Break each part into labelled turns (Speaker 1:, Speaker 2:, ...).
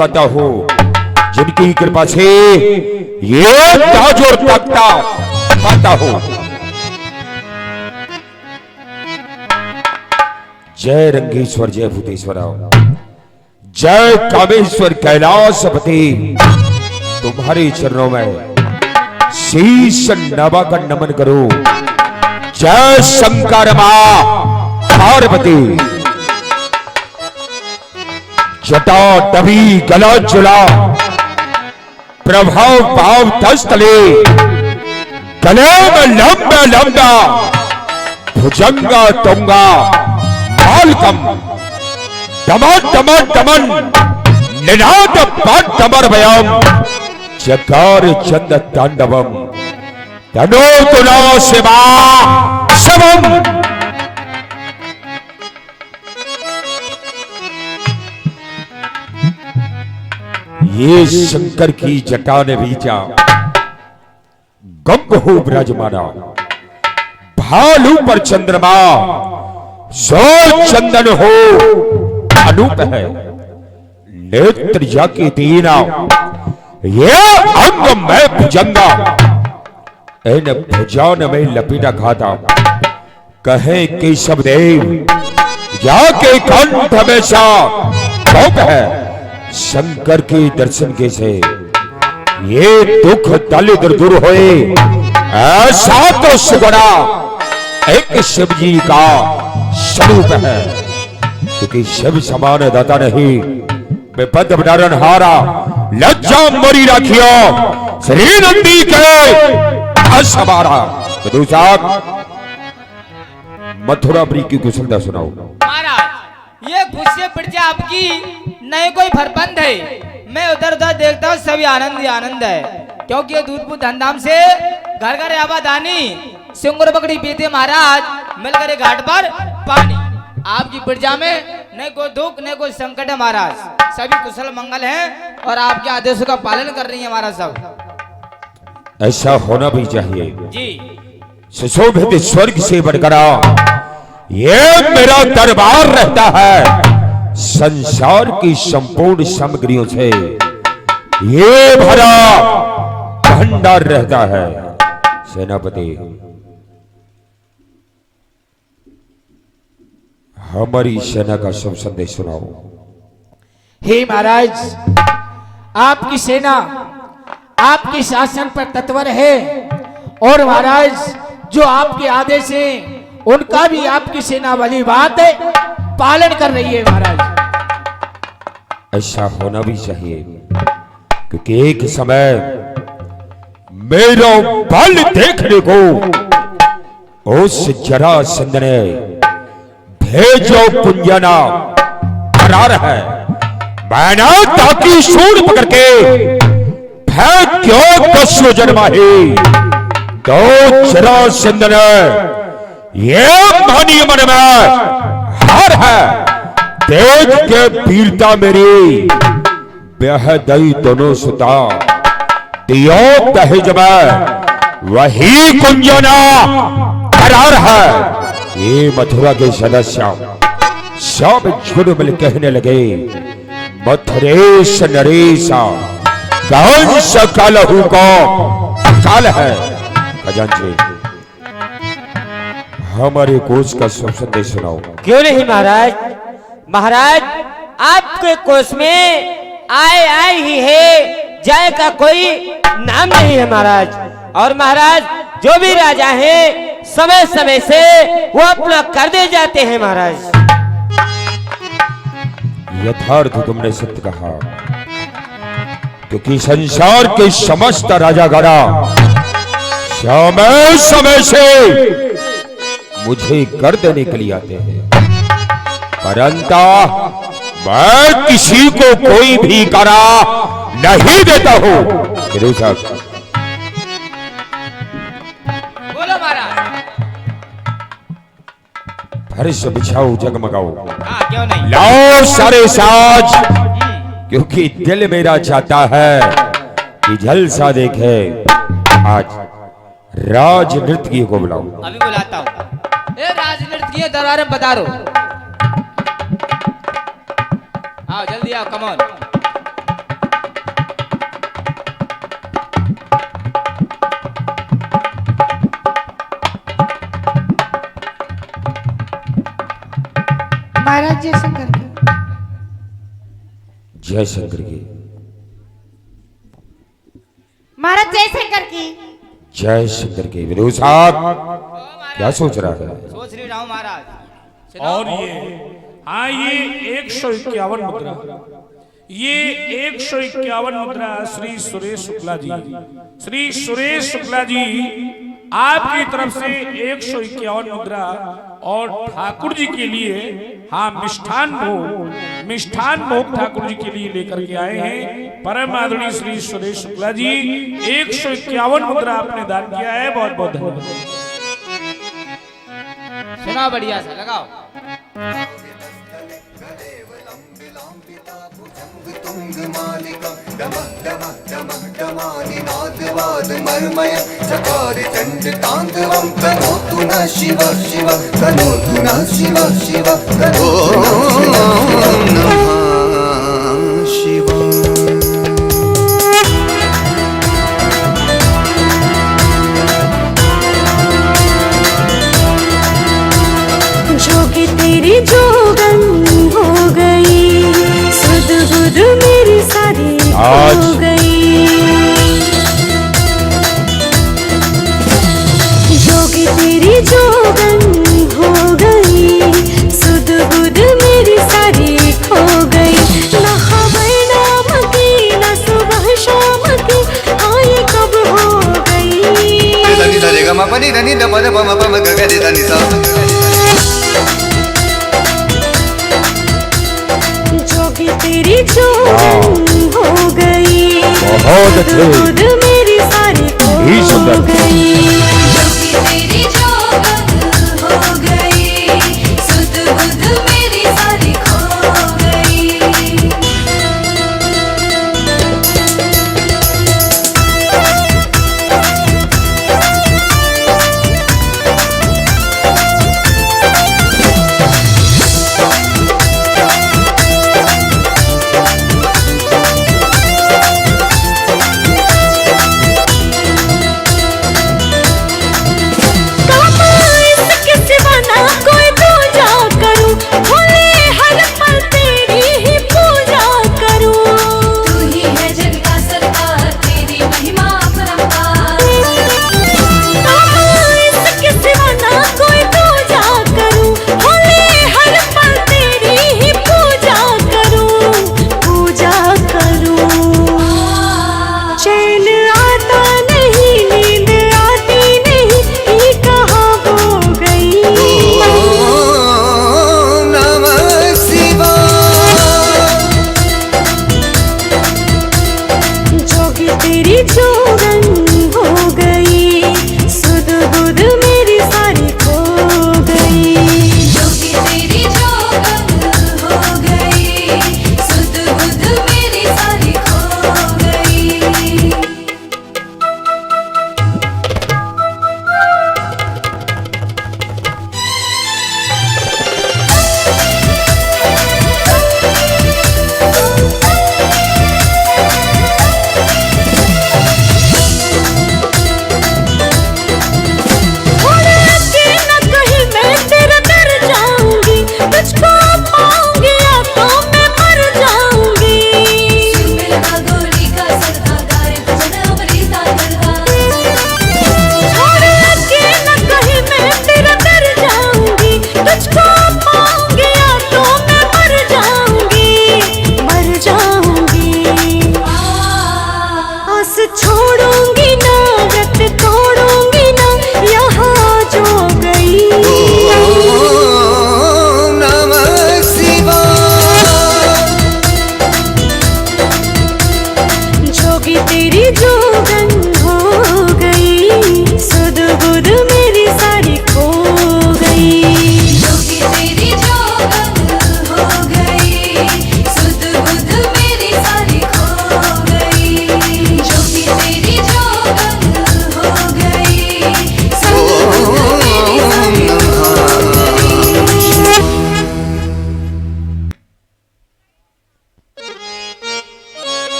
Speaker 1: पाता हूँ जिनकी कृपा से ये ताज और तख्ता पाता हूँ। जय रंगेश्वर, जय भूतेश्वरा, जय कामेश्वर कैलाशपति, तुम्हारे चरणों में शीश नवाकर नमन करो। जय शंकर मां पार्वती, जटा टवी गला चुला प्रभाव भाव तस्तले, गले में लंबा लंबा भुजंगा तुंगा मालकम, दमन दमन दमन निनाद पाटमर भयम, जकार चंद तांडवम, तनो तुला शिवा शवम। ये शंकर की जटा ने बीचा, गंग हो विराजमाना, भालू पर चंद्रमा, सो चंदन हो अनूप है, नेत्र जाके तीना, ये अंग में भुजंगा, इन भुजान में लपेटा खाता, कहे केशव देव जाके कंठ हमेशा कौप है, शंकर के दर्शन के से ये दुख दलिद्र दूर होए, ऐसा तो सुगुना एक शिव जी का स्वरूप है, क्योंकि शिव समान दाता नहीं, विपद विदारण हारा, लज्जा मरी राखियो, श्री नंदी के असवारा। मथुरा ब्री की कुशलता सुनाओ।
Speaker 2: महाराज, ये गुस्से पिड़जा आपकी नहीं कोई फरबंद है, मैं उधर उधर देखता हूँ सभी आनंद ही आनंद है, क्योंकि ये दूध पूत धमधाम से घर घर आबादानी, सिंगुर बकरी पीते महाराज, मिलकर घाट पर पानी। आपकी पिड़जा में नहीं कोई दुख नहीं कोई संकट है महाराज, सभी कुशल मंगल हैं और आपके आदेशों का पालन कर रही है महाराज सब।
Speaker 1: ऐसा होना भी चाहिए
Speaker 2: जी।
Speaker 1: सुशोभित स्वर्ग से बढ़कर ये मेरा दरबार रहता है, संसार की संपूर्ण सामग्रियों से ये भरा भंडार रहता है। सेनापति, हमारी सेना का शुभ संदेश सुनाओ।
Speaker 3: हे महाराज, आपकी सेना आपके शासन पर तत्पर है और महाराज जो आपके आदेश हैं उनका भी आपकी सेना वाली बात है पालन कर रही है महाराज।
Speaker 1: ऐसा होना भी चाहिए, क्योंकि एक समय मेरा बल देखने को उस जरासंध ने भेजो पुंजना करार है, मैंने ताकि सूर पकड़ के फेंक क्यों दस्यु जन्मा ही, तो जरासंध ने ये मानी मन में हार है, देख के वीरता मेरी बेहदई दोनों सुता, दियो दहेज में वही कुंजना करार है। ये मथुरा के सदस्य सब झुड़ मिल कहने लगे, मथुरेश नरेशा कंस कालहू को काल है। खजांची, हमारे कोच का शुभ संदेश सुनाओ।
Speaker 4: क्यों नहीं महाराज। महाराज, आपके कोष में आए आए ही है, जाए का कोई नाम नहीं है महाराज। और महाराज, जो भी राजा हैं समय समय से वो अपना कर दे जाते हैं महाराज।
Speaker 1: यथार्थ तुमने सत्य कहा, क्योंकि संसार के समस्त राजागणा समय समय से मुझे कर देने के लिए आते हैं, परंतु मैं किसी को कोई भी करा नहीं देता हूं।
Speaker 2: बोलो महाराज।
Speaker 1: फर्श बिछाओ, जगमगाओ,
Speaker 2: हाँ, क्यों नहीं।
Speaker 1: लाओ सारे साज, क्योंकि दिल मेरा चाहता है कि जलसा देखे। आज राज नृत्य को बुलाओ।
Speaker 2: अभी बुलाता हूँ। राज नृत्य दरबार में पधारो। आओ जल्दी आओ, कम ऑन।
Speaker 3: महाराज जयशंकर की।
Speaker 1: जयशंकर की।
Speaker 5: महाराज जयशंकर की।
Speaker 1: जयशंकर की। विदुर साहब क्या सोच रहा है?
Speaker 2: सोच रही हूँ महाराज।
Speaker 6: और ये 151 मुद्रा, ये 151 मुद्रा श्री सुरेश शुक्ला जी, श्री सुरेश शुक्ला जी आपकी तरफ से 151 मुद्रा और ठाकुर जी के लिए, हाँ, मिष्ठान भोग ठाकुर जी के लिए लेकर के आए हैं। परम आदरणीय श्री सुरेश शुक्ला जी 151 मुद्रा आपने दान किया है, बहुत बहुत धन्यवाद।
Speaker 2: सुना बढ़िया सा लगाओ।
Speaker 7: मालिका डम डम डम डमानिनादवाद मर्मय चकार चंड तांडवं करोतु न शिव शिव करोतु न शिव शिव करोतु न शिव।
Speaker 8: जोगी तेरी जोगन हो गई, सुध बुध मेरी सारी हो गई। जोगी तेरी जोगन हो गई, सुध बुध मेरी सारी खो गई। न खबर नाम की न सुबह शाम की, हाँ ये कब हो गई।
Speaker 7: धनी धरे ग म पनि धनी द पद पम पम ग ग रे धनी सा। जोगी तेरी जोगन हो गई,
Speaker 1: बहुत अच्छे।
Speaker 8: खुद मेरी सारी खो गई।
Speaker 9: जोगी तेरी जोगन हो गई, सुध बुध मेरी सारी खो गई।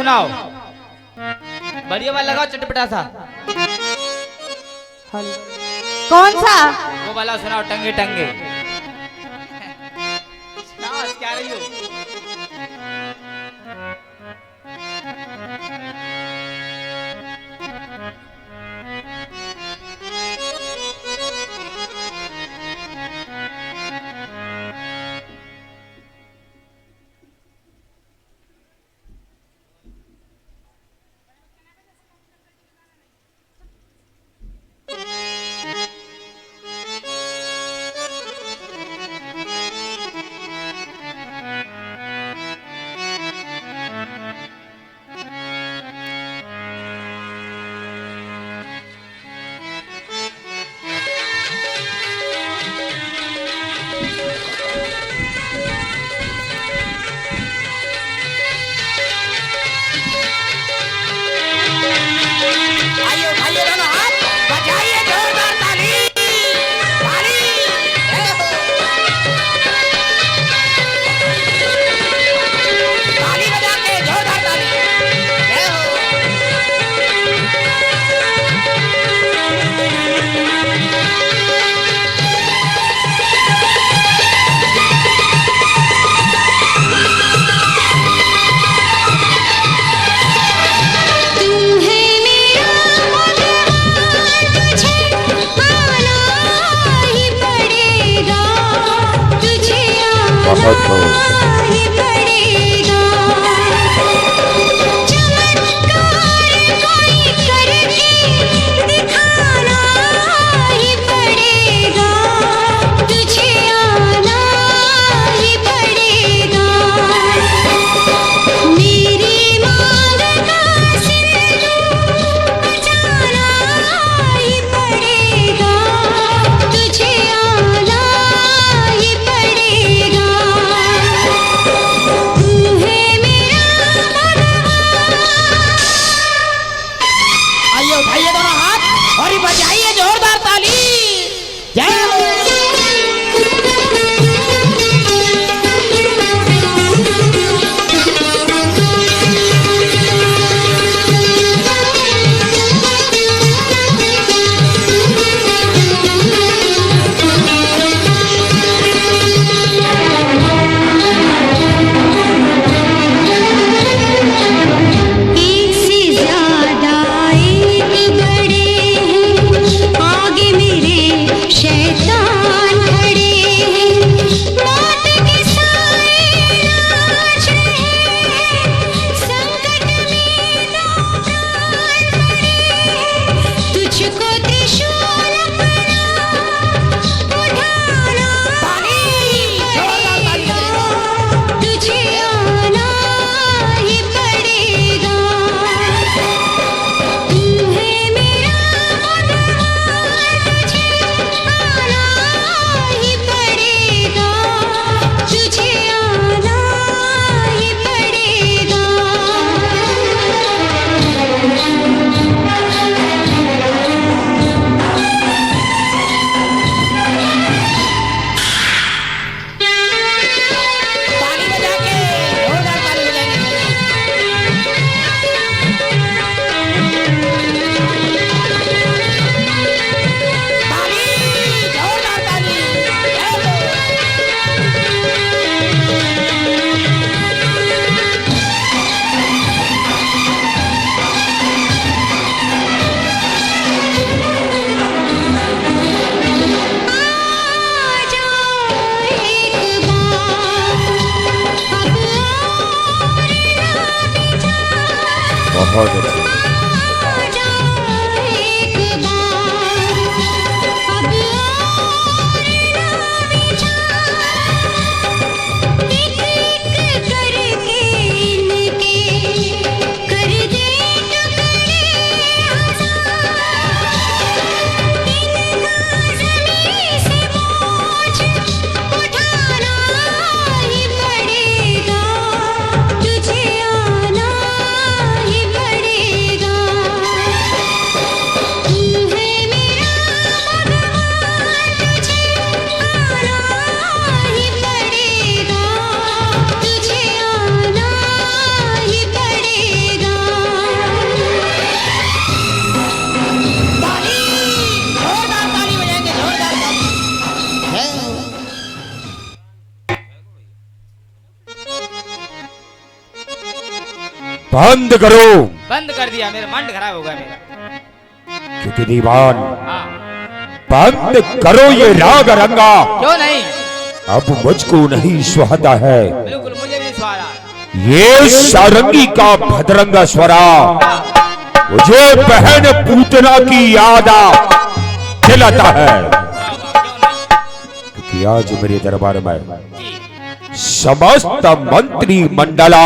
Speaker 2: सुनाओ, बढ़िया वाला लगाओ चटपटा सा।
Speaker 5: कौन सा?
Speaker 2: वो वाला सुनाओ, टंगे टंगे। सुनाओ, क्या रही हो?
Speaker 1: बहुत अच्छी।
Speaker 8: तुझे आना ही पड़ेगा।
Speaker 1: बंद करो,
Speaker 2: बंद कर दिया, मेरा मन खराब हो गया मेरा।
Speaker 1: क्योंकि दीवान
Speaker 2: हाँ,
Speaker 1: बंद करो ये राग रंगा,
Speaker 2: क्यों नहीं?
Speaker 1: अब मुझको नहीं सुहाता है
Speaker 2: बिल्कुल मुझे भी स्वारा।
Speaker 1: ये सारंगी का भदरंगा स्वरा। मुझे बहन पूतना की याद दिलाता है, क्योंकि आज मेरे दरबार में समस्त मंत्री मंडला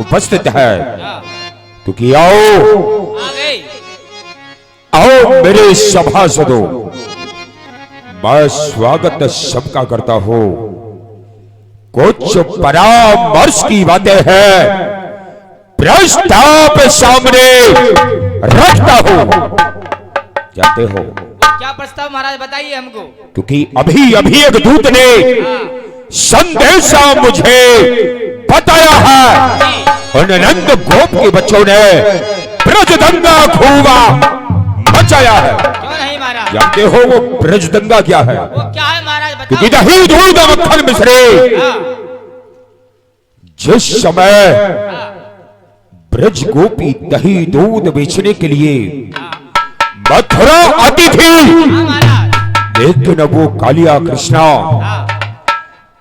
Speaker 1: उपस्थित है। क्योंकि आओ मेरे सभासदों, मैं स्वागत सबका करता हूं। कुछ परामर्श की बातें हैं, प्रस्ताव सामने रखता हूं। जानते हो
Speaker 2: क्या प्रस्ताव महाराज, बताइए हमको।
Speaker 1: क्योंकि अभी अभी एक दूत ने संदेशा मुझे बताया है, उन नंद गोप के बच्चों ने ब्रजदंगा खूबा मचाया है।
Speaker 2: क्यों नहीं महाराज?
Speaker 1: जानते हो वो ब्रजदंगा क्या है?
Speaker 2: वो क्या है महाराज, बताओ।
Speaker 1: क्योंकि दही दूध मक्खन मिश्री जिस समय ब्रज गोपी दही दूध बेचने के लिए मथुरा आती थी, लेकिन वो कालिया कृष्णा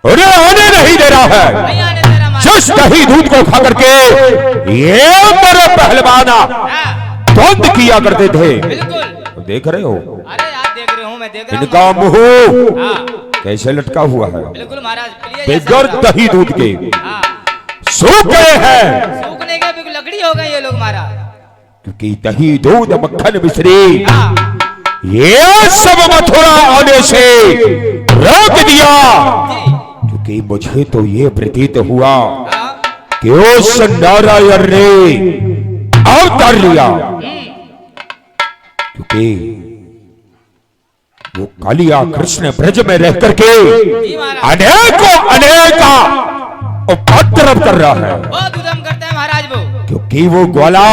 Speaker 1: उन्हें आने नहीं दे रहा है। जिस दही दूध को खा करके ये मेरे पहलवाना द्वंद किया करते थे,
Speaker 2: बिल्कुल
Speaker 1: देख रहे हो?
Speaker 2: अरे आप देख रहे हो, मैं देख रहा हूँ।
Speaker 1: इनका मुंह कैसे लटका हुआ है,
Speaker 2: बिल्कुल महाराज,
Speaker 1: बेगर दही दूध के सूख गए हैं।
Speaker 2: सूखने के भी लकड़ी हो गए ये लोग महाराज।
Speaker 1: क्योंकि दही दूध मक्खन मिश्री ये सब मथुरा आने से रोक दिया। क्योंकि मुझे तो ये प्रतीत हुआ कि उस नारायण ने अवतार लिया। क्योंकि वो कालिया कृष्ण ब्रज में रह करके अनेकों अनेका उपद्रव कर रहा है।
Speaker 2: बहुत उद्यम करते हैं महाराज वो।
Speaker 1: क्योंकि वो ग्वाला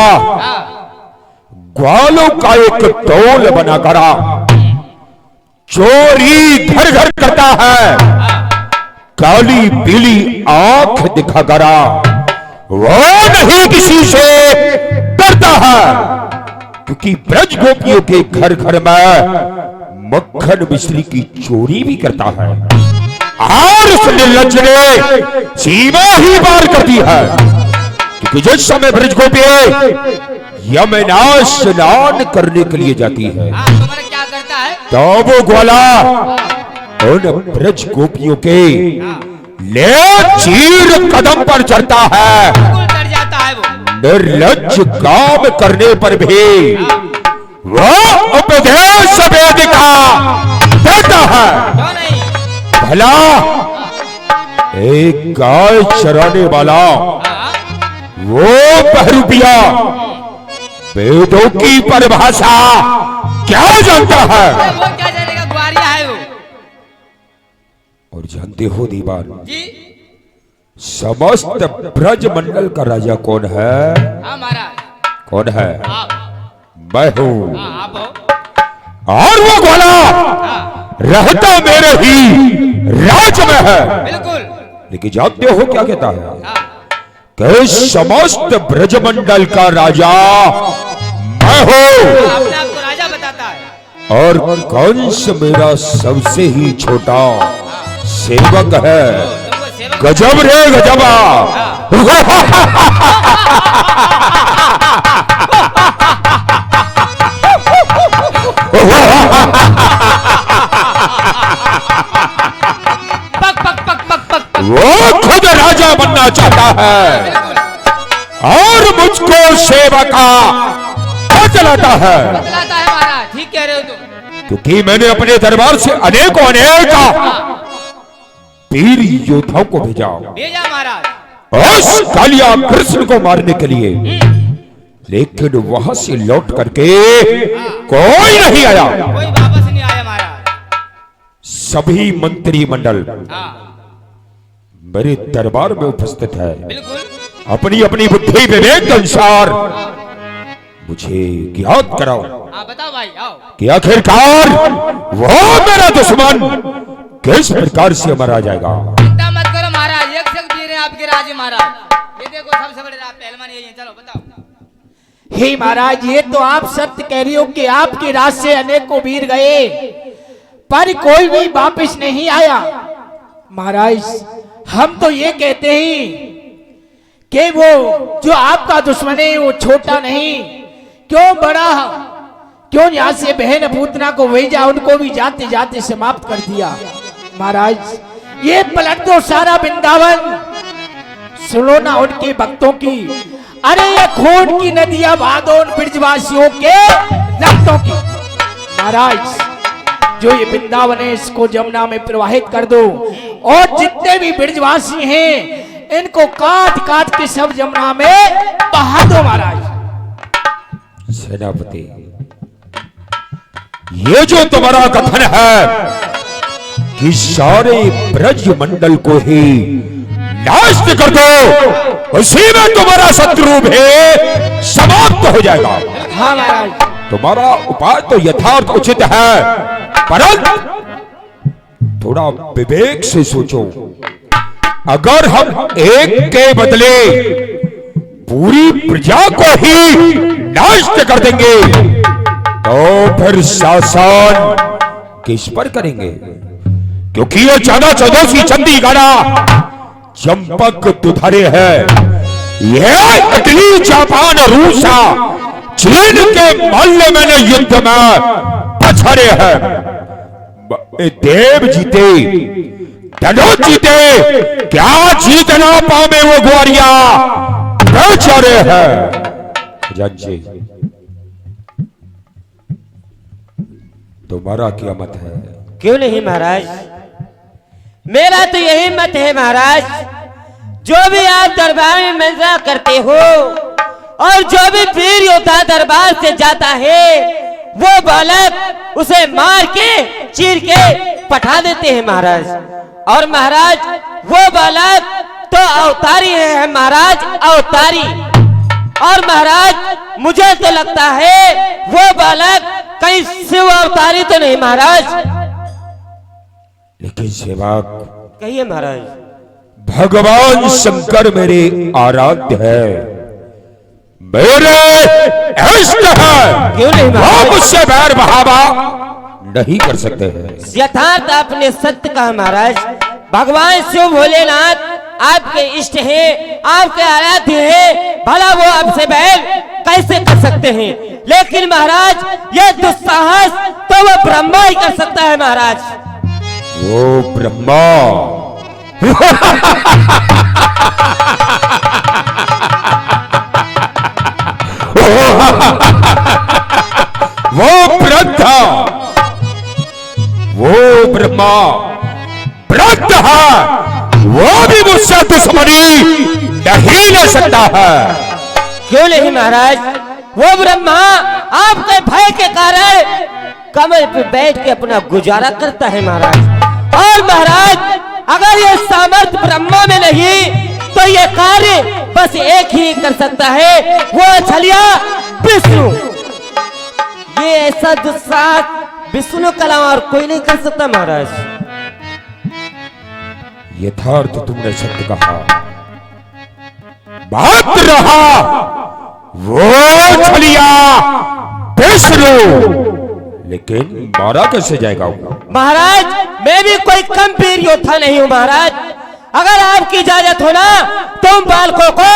Speaker 1: ग्वालों का एक टोल बना करा चोरी घर घर करता है, काली पीली आंख दिखा करा वो नहीं किसी से डरता है। क्योंकि ब्रज गोपियों के घर घर में मक्खन मिश्री की चोरी भी करता है, और उस निर्लज्ज ने सीमा ही पार कर दी है। क्योंकि जिस समय ब्रज गोपी यमुना स्नान करने के लिए जाती है,
Speaker 2: तुम्हारा क्या करता है?
Speaker 1: तो वो ग्वाला उन ब्रज गोपियों के ले चीर कदम पर चढ़ता है।
Speaker 2: बिल्कुल डर जाता है वो।
Speaker 1: निर्लज्ज काम करने पर भी वो उपदेश वेदिका देता है।
Speaker 2: क्यों नहीं?
Speaker 1: भला एक गाय चराने वाला वो बहरूपिया वेदों की परिभाषा क्या जानता है?
Speaker 2: वो क्या जानेगा, ग्वारिया है वो।
Speaker 1: और जानते हो दीवान,
Speaker 2: जी
Speaker 1: समस्त ब्रज मंडल का राजा कौन है?
Speaker 2: हाँ महाराज।
Speaker 1: कौन है?
Speaker 2: आप।
Speaker 1: मैं हूं।
Speaker 2: हाँ आप हो।
Speaker 1: और वो ग्वाला रहता मेरे ही राज में है।
Speaker 2: बिल्कुल।
Speaker 1: लेकिन जानते हो क्या कहता है?
Speaker 2: हाँ।
Speaker 1: कि समस्त ब्रजमंडल का राजा मैं हूं,
Speaker 2: अपने आप को राजा बताता है।
Speaker 1: और कंस मेरा सबसे ही छोटा सेवक है।
Speaker 2: तुमको सेवक
Speaker 1: गजब रे गजबा।
Speaker 2: पक पक पक पक पक।
Speaker 1: वो खुद राजा बनना चाहता है और मुझको सेवका बतलाता है।
Speaker 2: बतलाता है महाराज, ठीक कह रहे हो तुम।
Speaker 1: क्योंकि मैंने अपने दरबार से अनेकों अनेक वीर योद्धाओं को भेजा
Speaker 2: भेजा महाराज
Speaker 1: उस कालिया कृष्ण को मारने के लिए, लेकिन वहां से लौट करके कोई नहीं आया।
Speaker 2: कोई वापस नहीं आया महाराज।
Speaker 1: सभी मंत्री मंडल
Speaker 2: हाँ
Speaker 1: मेरे दरबार में उपस्थित है।
Speaker 2: बिल्कुल।
Speaker 1: अपनी अपनी बुद्धि विवेक के अनुसार मुझे ज्ञात कराओ
Speaker 2: हाँ बताओ भाई, आओ।
Speaker 1: कि आखिरकार वो मेरा दुश्मन किस प्रकार से मारा जाएगा।
Speaker 2: चिंता मत करो महाराज, एक से एक वीर हैं आपके राज्य महाराज। ये देखो सबसे बड़े पहलवान यही है, चलो बताओ।
Speaker 3: हे महाराज, ये तो आप सत्य कह रही हो कि आपके राज से अनेकों वीर गए, पर कोई भी वापस नहीं आया। महाराज, हम तो ये कहते हैं कि वो जो आपका दुश्मन है वो छोटा नहीं, क्यों बड़ा, क्यों यहाँ से बहन पूतना को भेजा, उनको भी जाते जाते समाप्त कर दिया। महाराज, ये पलट दो सारा वृंदावन, सुनो ना उनके भक्तों की। अरे ये खून की नदियां बहा दो उन ब्रजवासियों के रक्तों की। महाराज, जो ये वृंदावन है इसको जमुना में प्रवाहित कर दो, और जितने भी ब्रजवासी हैं इनको काट काट के सब जमुना में बहा दो। महाराज
Speaker 1: सेनापति, ये जो तुम्हारा कथन है कि सारे ब्रज मंडल को ही नाश कर दो, उसी में तुम्हारा शत्रु भी समाप्त हो जाएगा।
Speaker 3: हाँ महाराज,
Speaker 1: तुम्हारा उपाय तो यथार्थ उचित है, परंतु थोड़ा विवेक से सोचो। अगर हम एक के बदले पूरी प्रजा को ही नाश कर देंगे तो फिर शासन किस पर करेंगे? क्योंकि ये 14-14 चंदी गाना चंपक दुधारे है, यह इटली, जापान, रूसा, चीन के मल्ल मैंने युद्ध में पछड़े हैं। देव जीते, धनुष जीते, क्या जीत ना पावे वो ग्वारिया बेचारे हैं। जज जी, तुम्हारा क्या मत है?
Speaker 4: क्यों नहीं महाराज, मेरा तो यही मत है महाराज, जो भी आप दरबार में मंजरा करते हो और जो भी वीर योद्धा दरबार से जाता है वो बालक उसे मार के चीर के पठा देते हैं महाराज। और महाराज, वो बालक तो अवतारी है महाराज, अवतारी। और महाराज, मुझे तो लगता है वो बालक कहीं शिव अवतारी तो नहीं महाराज।
Speaker 1: लेकिन सेवक,
Speaker 4: कहिए महाराज।
Speaker 1: भगवान शंकर मेरे आराध्य है, मेरे इष्ट है,
Speaker 4: क्यों नहीं महाराज?
Speaker 1: वो मुझसे बैर बहावा नहीं कर सकते हैं।
Speaker 4: यथार्थ आपने सत्य कहा महाराज। भगवान शिव भोलेनाथ आपके इष्ट हैं, आपके आराध्य हैं, भला वो आपसे बैर कैसे कर सकते हैं? लेकिन महाराज, ये दुस्साहस तो वो ब्रह्मा ही कर सकता है महाराज।
Speaker 1: वो ब्रह्मा वो ब्रह्मा, वो ब्रह्मा ब्रह्मा वो भी मुझसे दुश्मनी नहीं ले सकता है।
Speaker 4: क्यों नहीं महाराज? वो ब्रह्मा आपके भय के कारण कमल पे बैठ के अपना गुजारा करता है महाराज। और महाराज, अगर ये सामर्थ्य ब्रह्मा में नहीं तो ये कार्य बस एक ही कर सकता है, वो छलिया विष्णु। ये ऐसा दुस्साहस विष्णु के अलावा और कोई नहीं कर सकता महाराज।
Speaker 1: यथार्थ तुमने सत्य कहा, बात रहा वो छलिया विष्णु, लेकिन मारा कैसे जाएगा?
Speaker 4: महाराज, मैं भी कोई कम वीर योद्धा नहीं हूँ महाराज। अगर आपकी इजाजत हो ना तो बालकों को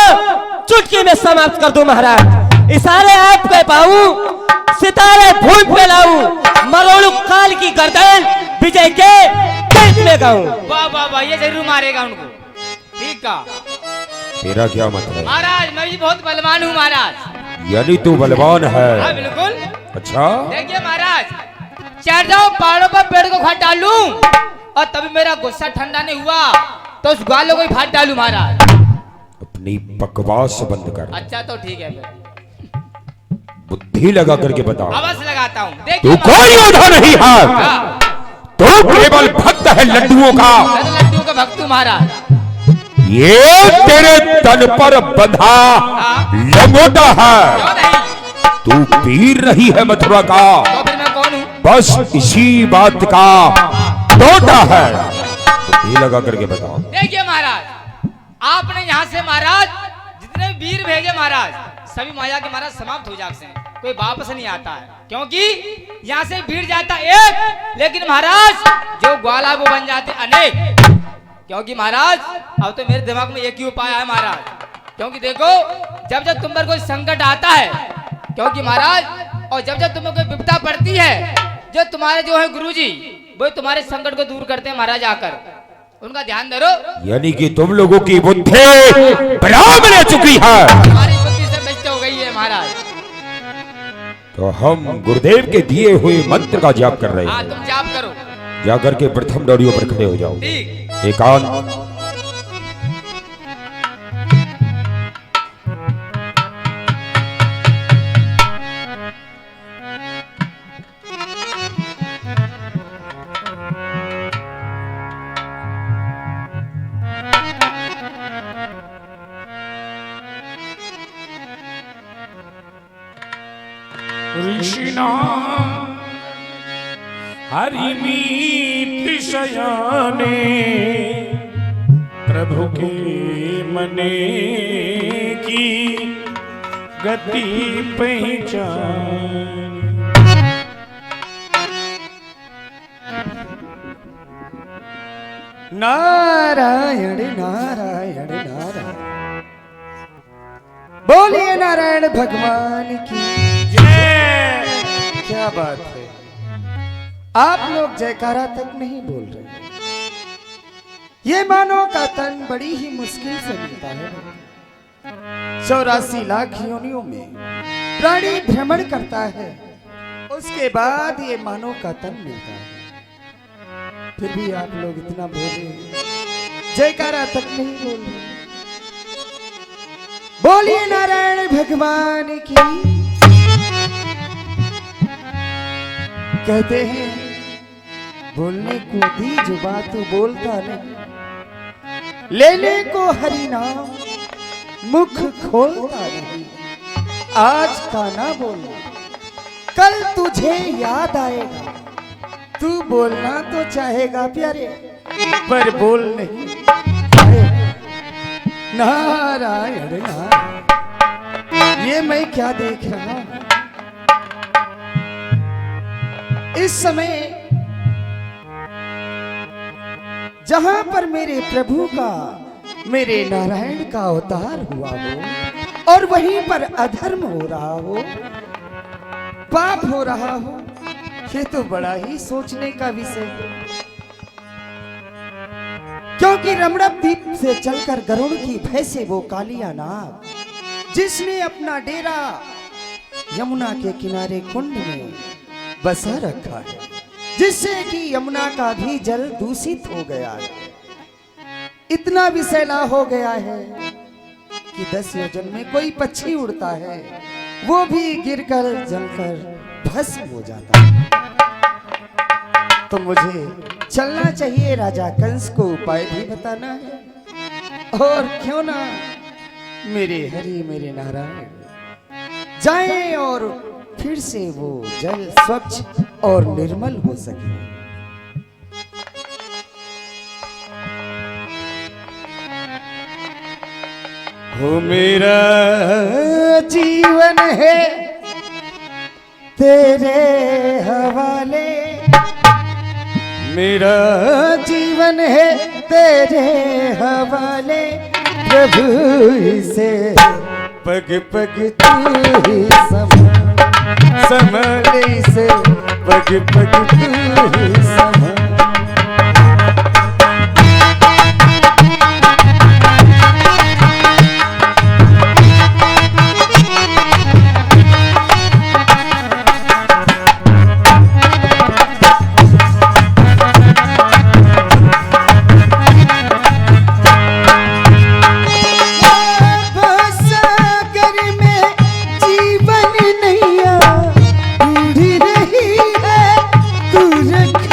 Speaker 4: चुटकी में समाप्त कर दूं महाराज। इशारे आपके पाऊं, सितारे भूमि पे लाऊं, मरोड़ू काल की गर्दन विजय के पेट में गाऊं।
Speaker 2: वाह वाह वाह, ये जरूर मारेगा उनको। ठीक है
Speaker 1: तेरा क्या मत है?
Speaker 2: महाराज, मैं भी बहुत बलवान हूँ महाराज।
Speaker 1: यानी तू बलवान है?
Speaker 2: हाँ बिल्कुल।
Speaker 1: अच्छा,
Speaker 2: देखिए महाराज, चढ़ जाओ पहाड़ों पर, पेड़ को फाड़ डालूं और तभी मेरा गुस्सा ठंडा नहीं हुआ तो उस ग्वालों को ही फाड़ डालूं महाराज।
Speaker 1: अपनी बकवास बंद कर।
Speaker 2: अच्छा तो ठीक है, फिर
Speaker 1: बुद्धि लगा करके बता।
Speaker 2: अवश्य लगाता हूँ।
Speaker 1: तू
Speaker 2: देखिए
Speaker 1: कोई योद्धा नहीं है,
Speaker 2: हाँ,
Speaker 1: तू केवल भक्त है लड्डुओं का।
Speaker 2: मैं तो लड्डू का भक्त हूँ महाराज।
Speaker 1: ये तेरे तन पर बंधा लंगोटा है,
Speaker 2: क्यों नहीं?
Speaker 1: तू पीर रही है मथुरा का,
Speaker 2: तो फिर मैं कौन हूँ?
Speaker 1: बस इसी बात का टोटा है। बुद्धि लगा करके बताओ।
Speaker 2: देखिए महाराज, आपने यहाँ से महाराज जितने वीर भेजे महाराज, सभी माया के महाराज समाप्त हो जाते हैं, कोई वापस नहीं आता है, क्योंकि यहाँ से भीड़ जाता एक, लेकिन महाराज जो ग्वाला वो बन जाते अनेक। क्योंकि महाराज अब तो मेरे दिमाग में एक ही उपाय है महाराज, क्योंकि देखो जब जब तुम पर कोई संकट आता है, क्योंकि महाराज और जब जब तुम्हें कोई विपदा पड़ती है, जो तुम्हारे जो है गुरुजी वो तुम्हारे संकट को दूर करते हैं महाराज, आकर उनका ध्यान धरो।
Speaker 1: यानी कि तुम लोगों की बुद्धि बराबर रह चुकी है,
Speaker 2: हमारी बुद्धि से नष्ट हो गई है महाराज।
Speaker 1: तो हम गुरुदेव के दिए हुए मंत्र का जाप कर रहे
Speaker 2: हाँ
Speaker 1: हैं।
Speaker 2: तुम जाप करो।
Speaker 1: जाकर के प्रथम डोरियों पर खड़े हो जाओ।
Speaker 2: ठीक।
Speaker 1: एकांत
Speaker 6: ऋषिना हरिमीत शयाने प्रभु के मने की गति पहचान।
Speaker 3: नारायण नारायण नारायण, बोलिए नारायण भगवान की। क्या बात है, आप लोग जयकारा तक नहीं बोल रहे। ये मानव का तन बड़ी ही मुश्किल से मिलता है। 84 लाख योनियों में प्राणी भ्रमण करता है, उसके बाद ये मानव का तन मिलता है। फिर भी आप लोग इतना बोले, जयकारा तक नहीं बोल रहे। बोलिए नारायण भगवान की। कहते हैं बोलने को दी जुबान तो बोलता नहीं, लेने को हरि नाम मुख खोलता नहीं। आज का ना बोलना कल तुझे याद आएगा, तू बोलना तो चाहेगा प्यारे पर बोल नहीं पाएगा। नारायण नारायण, ये मैं क्या देख रहा हूं इस समय, जहां पर मेरे प्रभु का, मेरे नारायण का अवतार हुआ हो और वहीं पर अधर्म हो रहा हो, पाप हो रहा हो, ये तो बड़ा ही सोचने का विषय है। क्योंकि रमणप द्वीप से चलकर गरुड़ की भय से वो कालिया नाग, जिसने अपना डेरा यमुना के किनारे कुंड में बसा रखा है, जिससे कि यमुना का भी जल दूषित हो गया है, इतना विषैला हो गया है कि 10 योजन में कोई पक्षी उड़ता है वो भी गिरकर जलकर भस्म हो जाता है। तो मुझे चलना चाहिए, राजा कंस को उपाय भी बताना है, और क्यों ना मेरे हरि मेरे नारायण जाएं और फिर से वो जल स्वच्छ और निर्मल हो सके। हो मेरा जीवन है तेरे हवाले, मेरा जीवन है तेरे हवाले, प्रभु इसे पग पग तू ही संभाले, से पग पग तू ही संभाल। रही है तू रख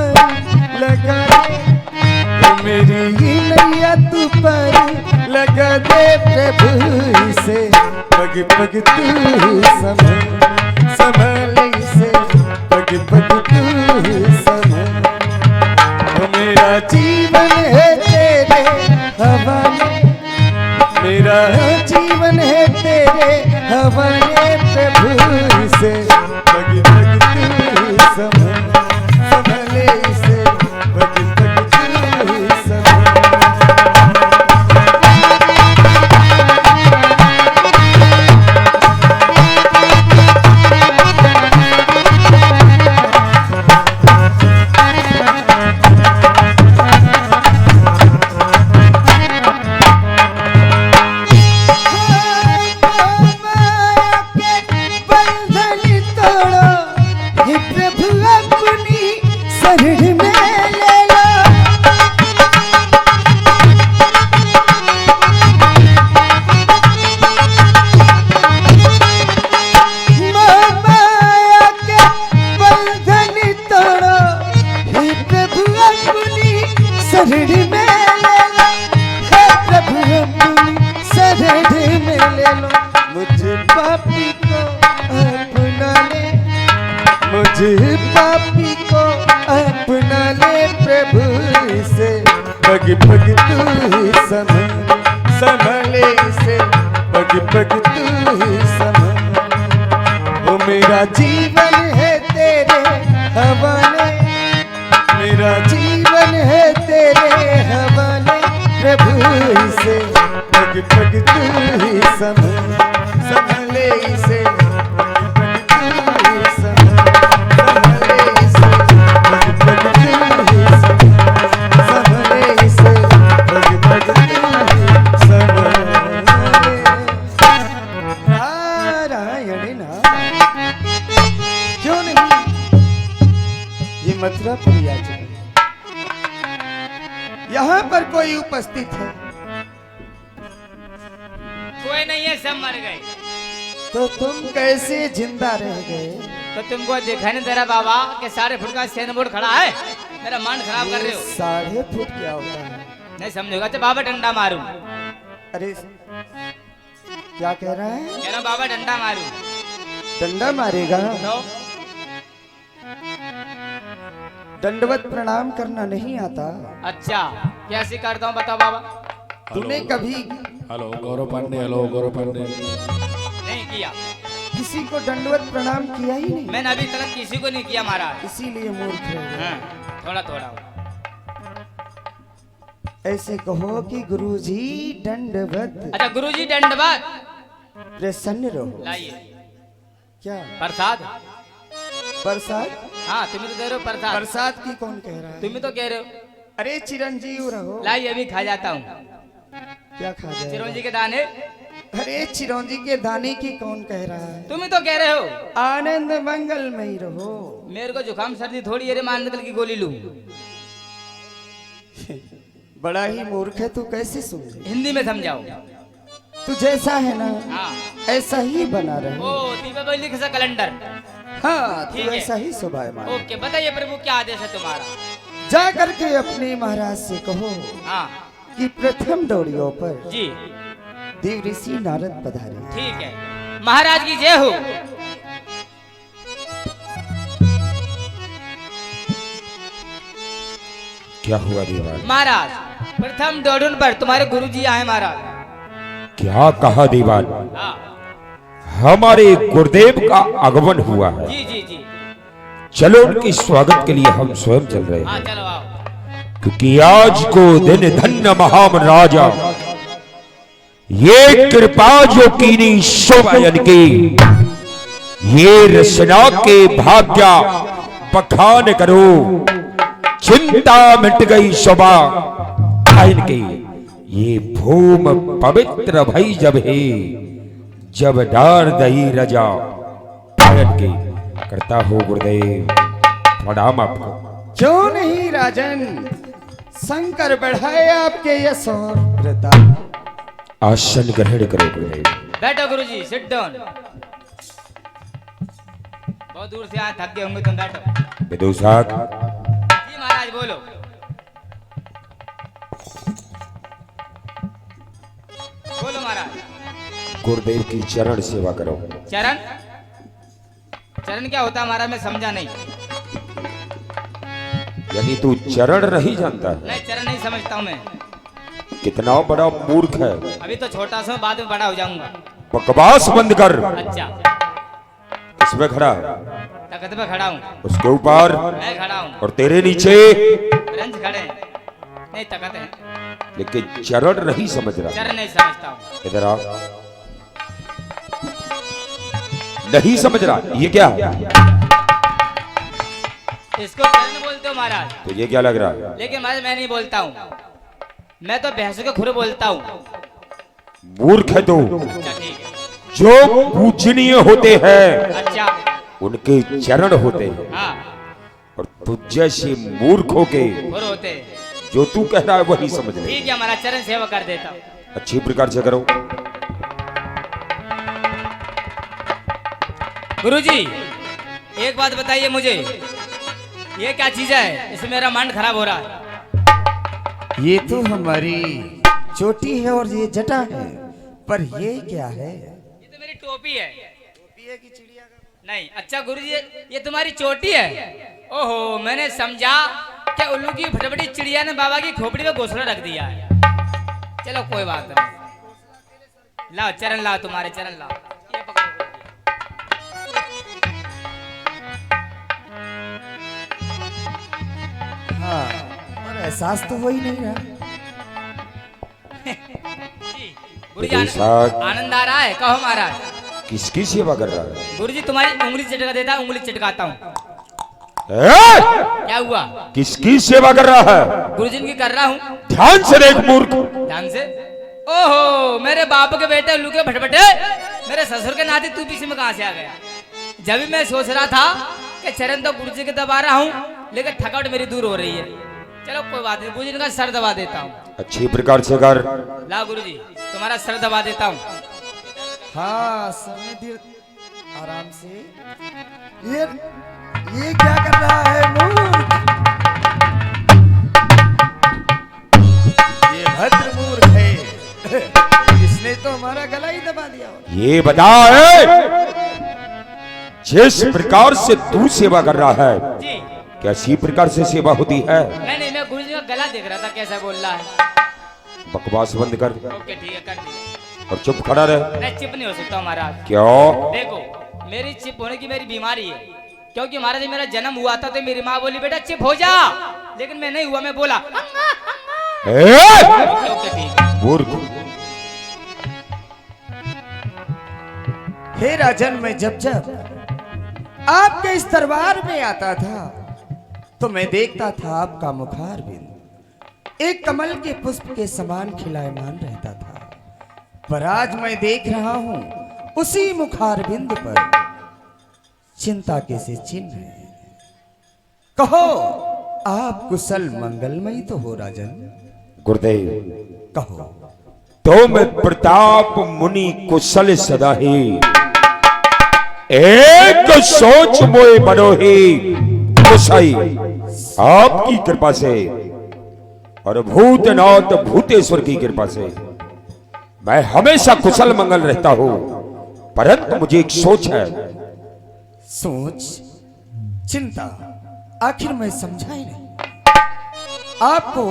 Speaker 3: पर लगा दे, ओ मेरी ही नैया तू पर लगा दे प्रभु इसे पग पग तू संभल इसे पग पग तू संभल। ओ मेरा जीवन है तेरे हवाले, मेरा जीवन है तेरे हवाले प्रभु इसे पग पग तू संभल इसे पग पग तू संभल। मुझे पापी को अपना ले, मुझे पापी को अपना ले प्रभु इसे पग पग तू संभले इसे पग पग तू संभल। ओ मेरा जीवन है तेरे हवाले, मेरा जीवन है तेरे हवाले प्रभु इसे पग पग तू संभले इसे पग पग तू संभले इसे पग पग तू संभले इसे पग पग तू संभले। नारायण नारायण। क्यों नहीं, ये मथुरा प्रिया जी, यहाँ पर कोई उपस्थित है?
Speaker 2: कोई नहीं है, सब मर गए।
Speaker 3: तो तुम कैसे जिंदा रह गए?
Speaker 2: तो तुमको दिखाई नहीं दे रहा बाबा के 6.5 फुट का सेन बोर्ड खड़ा है? मेरा मन खराब कर रहे हो।
Speaker 3: 6.5 फुट क्या होता है?
Speaker 2: नहीं समझोगा तो बाबा डंडा मारू।
Speaker 3: अरे क्या कह रहा है?
Speaker 2: कह रहा बाबा डंडा मारू।
Speaker 3: डंडा मारेगा?
Speaker 2: तो
Speaker 3: दंडवत प्रणाम करना नहीं आता?
Speaker 2: अच्छा, कैसे करता हूँ बताओ बाबा।
Speaker 3: तूने कभी
Speaker 6: हेलो गौरव पांडे, हेलो गौरव पांडे।
Speaker 2: नहीं किया,
Speaker 3: किसी को दंडवत प्रणाम किया ही नहीं?
Speaker 2: मैंने अभी तक किसी को नहीं किया महाराज।
Speaker 3: इसीलिए मूर्ख है।
Speaker 2: हाँ, थोड़ा थोड़ा।
Speaker 3: ऐसे कहो कि गुरुजी दंडवत।
Speaker 2: अच्छा गुरुजी दंडवत।
Speaker 3: प्रसन्न रहो।
Speaker 2: लाइए
Speaker 3: क्या
Speaker 2: प्रसाद?
Speaker 3: प्रसाद?
Speaker 2: हाँ तुम तो कह रहे हो प्रसाद।
Speaker 3: प्रसाद की कौन कह रहा है?
Speaker 2: तुम तो कह रहे हो।
Speaker 3: अरे चिरंजीव रहो।
Speaker 2: लाइए अभी खा जाता हूँ।
Speaker 3: क्या खा जाए?
Speaker 2: चिरंजी के दाने।
Speaker 3: अरे चिरौंजी के दाने की कौन कह रहा है?
Speaker 2: तुम ही तो कह रहे हो।
Speaker 3: आनंद मंगल में ही रहो।
Speaker 2: मेरे को जुकाम सर्दी थोड़ी है, मान निकल की गोली लूं।
Speaker 3: बड़ा ही मूर्ख है तू, कैसे समझे?
Speaker 2: हिंदी में समझाओ।
Speaker 3: तू जैसा है ना
Speaker 2: हाँ
Speaker 3: ऐसा ही बना रहे।
Speaker 2: ओ दीपावली का कैलेंडर।
Speaker 3: हाँ तू
Speaker 2: ठीक है।
Speaker 3: ऐसा ही स्वभाव मान।
Speaker 2: ओके बताइए प्रभु क्या आदेश है तुम्हारा?
Speaker 3: जा करके अपने महाराज से कहो
Speaker 2: हाँ
Speaker 3: कि प्रथम डोरियों पर
Speaker 2: जी
Speaker 3: देव ऋषि नारद पधारे।
Speaker 2: ठीक है, महाराज की जय हो।
Speaker 1: क्या हुआ दीवान?
Speaker 2: महाराज प्रथम डोडुन पर तुम्हारे गुरुजी आए महाराज।
Speaker 1: क्या कहा दीवान?
Speaker 2: हाँ
Speaker 1: हमारे गुरुदेव का आगमन हुआ है।
Speaker 2: जी जी जी।
Speaker 1: चलो उनके स्वागत के लिए हम स्वयं चल रहे
Speaker 2: हाँ
Speaker 1: हैं,
Speaker 2: चलो आओ।
Speaker 1: क्योंकि आज को दिन धन्य महान राजा ये कृपा जो कीनी शोभायन की, ये रचना के भाग्या बखान करो, चिंता मिट गई शोभा आयन की। ये भूम पवित्र भई जब है, जब डार दही रजा आयन की। करता हो गुरुदेव प्रणाम आपको।
Speaker 3: क्यों नहीं राजन, शंकर बढ़ाए आपके यश और प्रताप।
Speaker 1: आसन ग्रहण करो गुरुदेव।
Speaker 2: बैठो गुरुजी, सिट डाउन। बहुत दूर से आए, थक गए होंगे तुम, बैठो।
Speaker 1: विदुषाक
Speaker 2: जी बोलो। बोलो महाराज।
Speaker 1: गुरुदेव की चरण सेवा करो।
Speaker 2: चरण चरण क्या होता है महाराज, मैं समझा नहीं।
Speaker 1: यानी तू चरण नहीं जानता है?
Speaker 2: नहीं, चरण नहीं समझता हूँ मैं।
Speaker 1: कितना बड़ा मूर्ख है।
Speaker 2: अभी तो छोटा सा हूं, बाद में बड़ा हो जाऊंगा।
Speaker 1: बकवास बंद कर।
Speaker 2: अच्छा,
Speaker 1: इसमें खड़ा है,
Speaker 2: तख्त पे खड़ा हूँ।
Speaker 1: उसके ऊपर
Speaker 2: मैं खड़ा हूँ
Speaker 1: और तेरे नीचे
Speaker 2: रंज खड़े हैं। नहीं, तख्त है।
Speaker 1: लेकिन चरण नहीं समझ रहा।
Speaker 2: चरण नहीं समझता हूँ।
Speaker 1: इधर आ। नहीं समझ रहा, ये क्या है?
Speaker 2: इसको चरण बोलते हो महाराज।
Speaker 1: तो ये क्या लग रहा है?
Speaker 2: लेकिन महाराज मैं नहीं बोलता हूँ, मैं तो भैंसों के खुर बोलता हूँ।
Speaker 1: मूर्ख है तू।
Speaker 2: अच्छा ठीक है।
Speaker 1: जो पूजनीय होते हैं
Speaker 2: अच्छा,
Speaker 1: उनके चरण होते हैं,
Speaker 2: हाँ,
Speaker 1: और तुझ जैसे मूर्खों के
Speaker 2: खुर होते हैं।
Speaker 1: जो तू कह रहा है वही समझ ले।
Speaker 2: ठीक है महाराज, चरण सेवा कर देता हूँ।
Speaker 1: अच्छी प्रकार से करो।
Speaker 2: गुरुजी, एक बात बताइए मुझे, ये क्या चीज है? इसमें मेरा मन खराब हो रहा है।
Speaker 10: ये तो हमारी चोटी है और ये जटा है, पर ये क्या है?
Speaker 2: ये तो मेरी टोपी है। टोपी है कि चिड़िया का? नहीं। अच्छा गुरुजी, ये तुम्हारी चोटी है? ओहो, मैंने समझा कि उल्लू की फटफटी चिड़िया ने बाबा की खोपड़ी में घोंसला रख दिया है। चलो कोई बात नहीं। लाओ चरण, लाओ तुम्हारे चरण लाओ। ये पकड़ो।
Speaker 10: हाँ, पर एहसास तो हो ही नहीं रहा।
Speaker 2: गुरुजी,
Speaker 1: साथ-
Speaker 2: आनंद आ रहा है? कहो महाराज।
Speaker 1: किसकी सेवा कर रहा है?
Speaker 2: गुरुजी, तुम्हारी उंगली चटका देता, उंगली चटकाता हूँ। क्या हुआ?
Speaker 1: किसकी सेवा कर रहा है?
Speaker 2: गुरुजी की कर रहा हूँ।
Speaker 1: ध्यान से देख मूर्ख।
Speaker 2: ध्यान से। ओहो, मेरे बाप के बेटे उल्लू के भटभटे, मेरे ससुर के नाते तू पीछे में कहां से आ गया? जब भी मैं सोच रहा था कि चरण तो गुरुजी के दबा रहा हूँ, लेकिन थकावट मेरी दूर हो रही है। चलो कोई बात नहीं, गुरुजी का सर दबा देता हूँ।
Speaker 1: अच्छी प्रकार से कर।
Speaker 2: ला गुरुजी, तुम्हारा सर दबा देता हूँ।
Speaker 10: हाँ, समय धीर, आराम से। ये क्या कर रहा है मूर्ख? ये भद्र मूर्ख है। इसने तो हमारा गला ही दबा दिया।
Speaker 1: ये बता जिस प्रकार से तू सेवा कर रहा है,
Speaker 2: जी।
Speaker 1: क्या इसी प्रकार से सेवा होती है?
Speaker 2: नहीं, मैं गुरुजी का गला देख रहा था, कैसा बोल रहा है।
Speaker 1: बकवास बंद कर
Speaker 2: ओके ठीक है, कर दिया।
Speaker 1: और चुप खड़ा रहे।
Speaker 2: मैं चिप नहीं हो सकता हूँ महाराज।
Speaker 1: क्यों?
Speaker 2: देखो, मेरी चिप होने की मेरी बीमारी है। क्योंकि महाराज मेरा जन्म हुआ था तो मेरी माँ बोली बेटा चिप हो जा, लेकिन मैं नहीं हुआ। मैं बोला ओके ठीक है।
Speaker 1: मूर्ख।
Speaker 10: हे राजन, मैं जब जब आपके इस दरबार में आता था तो मैं देखता था आपका मुखारबिंद एक कमल के पुष्प के समान खिलायमान रहता था, पर आज मैं देख रहा हूं उसी मुखारबिंद पर चिंता के से चिन्ह है। कहो, आप कुशल मंगलमयी तो हो राजन?
Speaker 1: गुरुदेव,
Speaker 10: कहो।
Speaker 1: तो मैं प्रताप मुनि कुशल सदा ही, एक सोच मोए बड़ोही कुशाई। आपकी कृपा से और भूतनाथ भूतेश्वर की कृपा से मैं हमेशा कुशल मंगल रहता हूं, परंतु मुझे एक सोच है।
Speaker 10: सोच, चिंता, आखिर मैं समझा ही नहीं। आपको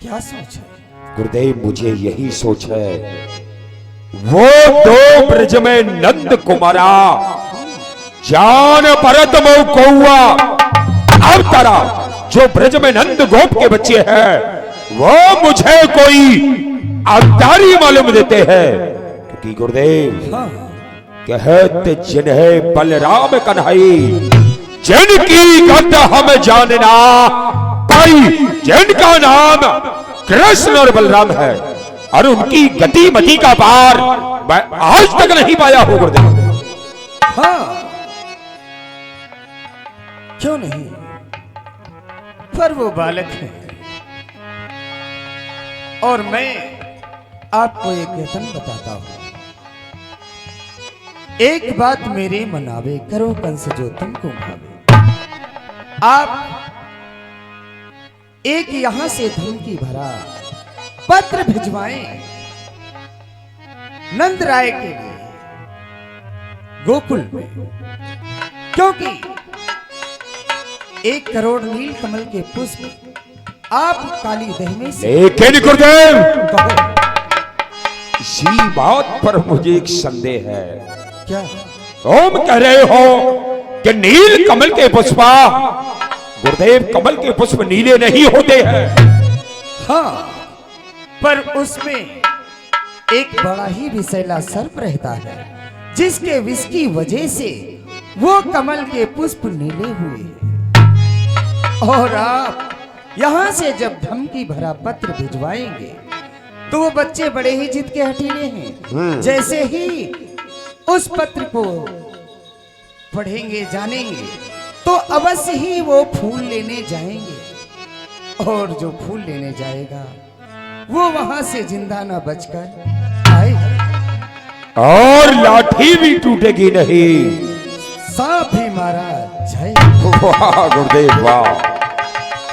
Speaker 10: क्या सोच है?
Speaker 1: गुरुदेव, मुझे यही सोच है। वो दो ब्रज में नंद कुमारा जान परत मो कौआ अवतारा, जो ब्रज में नंद गोप के बच्चे हैं वो मुझे कोई अवतारी मालूम देते हैं। क्योंकि गुरुदेव कहते जिन्हें बलराम कन्हई, जिनकी गत हम जानना पाई, जिनका नाम कृष्ण और बलराम है, और उनकी गति मति का पार मैं आज तक नहीं पाया हूं गुरुदेव।
Speaker 10: हाँ, क्यों नहीं, पर वो बालक है और मैं आपको एक यतन बताता हूं। एक बात मेरे मनावे, करो कंस जो तुमको भावे। आप एक यहां से धमकी भरा पत्र भिजवाएं नंद राय के लिए गोकुल में, क्योंकि 1 करोड़ नील कमल के पुष्प आप काली दह में से
Speaker 1: लेकिन गुरुदेव,
Speaker 10: कहो।
Speaker 1: इसी बात पर मुझे एक संदेह है।
Speaker 10: क्या?
Speaker 1: तुम कह रहे हो कि नील कमल के पुष्पा, गुरुदेव कमल के पुष्प नीले नहीं होते हैं।
Speaker 10: हाँ, पर उसमें एक बड़ा ही विषैला सर्प रहता है, जिसके विष की वजह से वो कमल के पुष्प नीले हुए हैं। और आप यहाँ से जब धमकी भरा पत्र भिजवाएंगे तो वो बच्चे बड़े ही जिद के हठीले हैं। जैसे ही उस पत्र को पढ़ेंगे जानेंगे तो अवश्य ही वो फूल लेने जाएंगे, और जो फूल लेने जाएगा वो वहां से जिंदा न बचकर आएगा,
Speaker 1: और लाठी भी टूटेगी नहीं।
Speaker 10: सांप भी मारा जाए।
Speaker 1: वाह गुरुदेव वाह,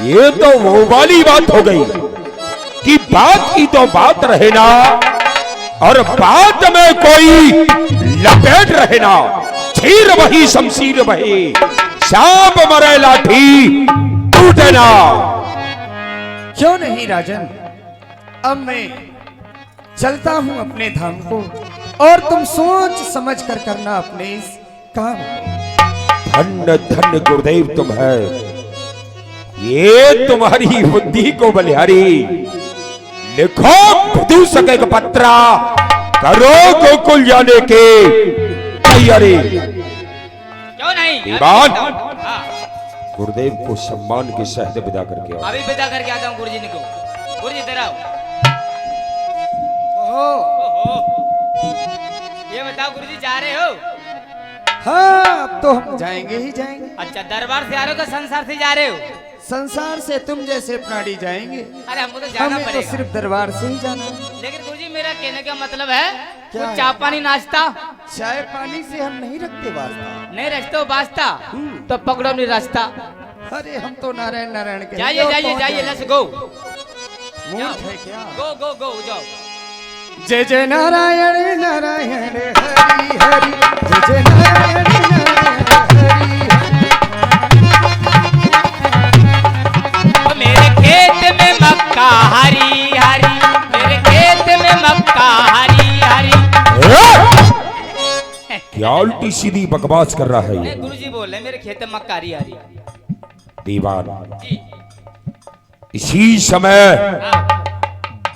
Speaker 1: ये तो वो वाली बात हो गई कि बात की तो बात रहे ना, और बात में कोई लपेट रहे ना। तीर वही शमशीर वही, सांप मरे लाठी टूटे ना।
Speaker 10: क्यों नहीं राजन, अब मैं चलता हूं अपने धाम को, और तुम सोच समझ कर करना अपने इस काम।
Speaker 1: धन्य धन्य गुरुदेव तुम है, ये तुम्हारी बुद्धि को बलिहारी। लिखो विदु सके का पत्रा, करो गोकुल जाने के तैयारी।
Speaker 2: क्यों नहीं?
Speaker 1: दीवान,
Speaker 2: हाँ,
Speaker 1: गुरुदेव को सम्मान के शहद विदा करके आओ।
Speaker 2: अभी विदा करके आता हूँ गुरुजी को। गुरुजी इधर आओ।
Speaker 10: ओहो,
Speaker 2: ये बताओ गुरुजी जा रहे हो?
Speaker 10: हाँ, अब तो हम जाएंगे ही जाएंगे।
Speaker 2: अच्छा, दरबार से आ रहे हो तो संसार से जा रहे हो?
Speaker 10: संसार से तुम जैसे प्राणी जाएंगे,
Speaker 2: अरे हमको तो जाना
Speaker 10: हमें तो
Speaker 2: पड़ेगा।
Speaker 10: सिर्फ दरबार से ही जाना है।
Speaker 2: लेकिन गुरुजी मेरा कहने का मतलब है
Speaker 10: क्या
Speaker 2: कुछ
Speaker 10: है?
Speaker 2: चाय पानी नाश्ता
Speaker 10: चाय पानी से हम नहीं रखते वास्ता।
Speaker 2: नहीं रचते हो वास्ता तो पकड़ो अपनी रास्ता।
Speaker 10: अरे हम तो नारायण नारायण के
Speaker 2: जाइए जाइए जाइए, लेट्स गो।
Speaker 10: मूर्ख है क्या?
Speaker 2: गो गो गो जाओ।
Speaker 10: जय जय नारायण नारायण हरि हरि, जय जय नारायण नारायण हरि हरि।
Speaker 2: मेरे खेत में मक्का हरी हरी, मेरे खेत में मक्का हरी हरी।
Speaker 1: क्या उल्टी सीधी बकवास कर रहा है ये?
Speaker 2: गुरुजी बोल रहे हैं मेरे खेत में मक्का हरी हरी।
Speaker 1: दीवान,
Speaker 2: जी
Speaker 1: इसी समय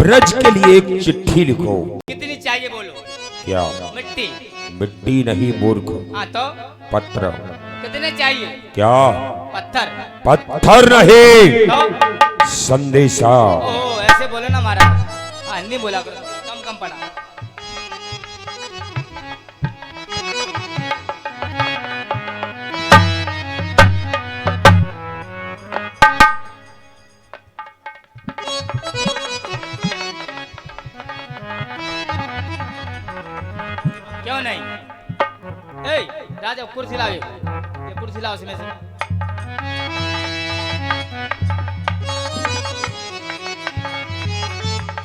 Speaker 1: ब्रज के लिए एक चिट्ठी लिखो।
Speaker 2: कितनी चाहिए बोलो?
Speaker 1: क्या?
Speaker 2: मिट्टी?
Speaker 1: मिट्टी नहीं मूर्ख,
Speaker 2: हाँ तो
Speaker 1: पत्र।
Speaker 2: कितने चाहिए?
Speaker 1: क्या?
Speaker 2: पत्थर?
Speaker 1: पत्थर नहीं,
Speaker 2: तो
Speaker 1: संदेशा।
Speaker 2: ओह ऐसे बोले ना महाराज, हाँ हिंदी बोला करो, कम कम पड़ा। क्यों नहीं? ए राजा कुर्सी लाओ, ये कुर्सी लाओ इसमें से।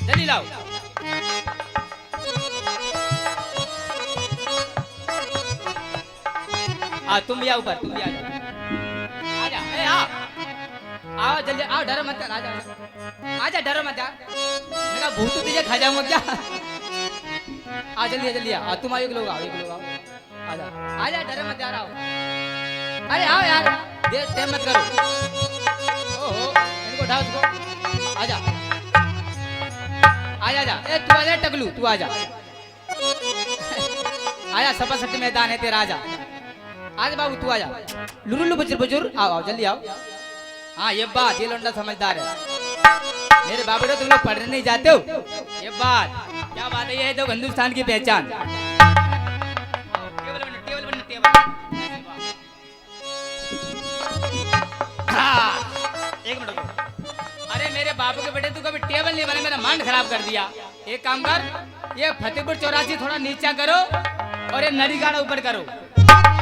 Speaker 2: जल्दी लाओ। तुम भी आओ ऊपर, तुम भी आ जाओ। आजा, ए आ, आओ जल्दी आओ, डरो मत, आजा आजा, डरो मत। मेरा भूत तुझे खा जाऊंगा क्या? आ जल्दी जल्दी आ, तुम आओ, एक लोग आओ, एक लोग आओ, आजा आजा, डरो मत, यार आओ। अरे आओ यार, देर टाइम मत करो। ओहो, इनको उठाओ, इसको आजा आजा जा। ए तू आजा टकलू, तू आजा आजा, सपा सट्टी मैदान है तेरा, आजा आज बाबू, तू आजा। लुरुल्लू बुजुर्ग बुजुर्ग आओ आओ, जल्दी आओ। हाँ ये बात, ये लौंडा समझदार है। मेरे बाबू तुम लोग पढ़ने नहीं जाते हो, ये बात क्या बात है? ये है जो हिंदुस्तान की पहचान। टेबल बनो, टेबल बनो, टेबल। हाँ, एक मिनट रुको। अरे मेरे बाबू के बेटे तू कभी टेबल नहीं बने, मेरा माइंड खराब कर दिया। एक काम कर, ये फतेहपुर चौरासी थोड़ा नीचा करो और ये नरीगाड़ा ऊपर करो।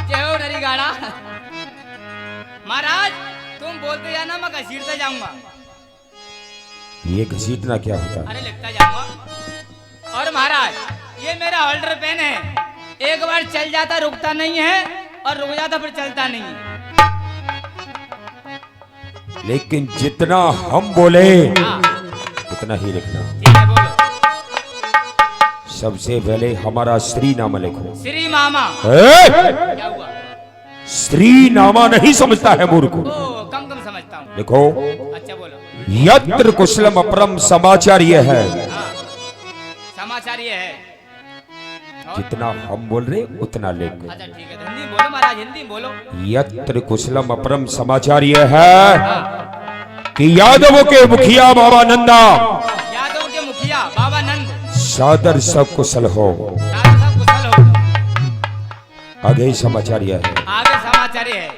Speaker 2: जय हो नरीगाड़ा। महाराज तुम बोलते जाना, मैं घसीटता जाऊंगा।
Speaker 1: ये घसीटना क्या होता है?
Speaker 2: अरे लिखता जाऊंगा। और महाराज ये मेरा होल्डर पेन है, एक बार चल जाता रुकता नहीं है, और रुक जाता फिर चलता नहीं है।
Speaker 1: लेकिन जितना हम बोले
Speaker 2: हाँ,
Speaker 1: उतना ही लिखना।
Speaker 2: ठीक है बोलो।
Speaker 1: सबसे पहले हमारा श्री नामा लिखो।
Speaker 2: श्री मामा।
Speaker 1: ए?
Speaker 2: क्या हुआ?
Speaker 1: श्री नामा नहीं समझता है मूर्ख।
Speaker 2: ओ कम समझता हूँ।
Speaker 1: लिखो
Speaker 2: अच्छा बोलो।
Speaker 1: यत्र कुशलम अपरम समाचार ये है।
Speaker 2: हाँ, समाचार ये है। और?
Speaker 1: जितना हम बोल रहे उतना लिख।
Speaker 2: अच्छा ठीक है, हिंदी बोलो महाराज, हिंदी बोलो।
Speaker 1: यत्र कुशलम अपरम समाचार ये है
Speaker 2: हाँ।
Speaker 1: कि यादवों के मुखिया बाबा नंदा
Speaker 2: यादव के मुखिया बाबा नंद
Speaker 1: सादर सब कुशल हो।
Speaker 2: सब कुशल हो।
Speaker 1: आगे समाचार यह है।
Speaker 2: आगे समाचार ये है।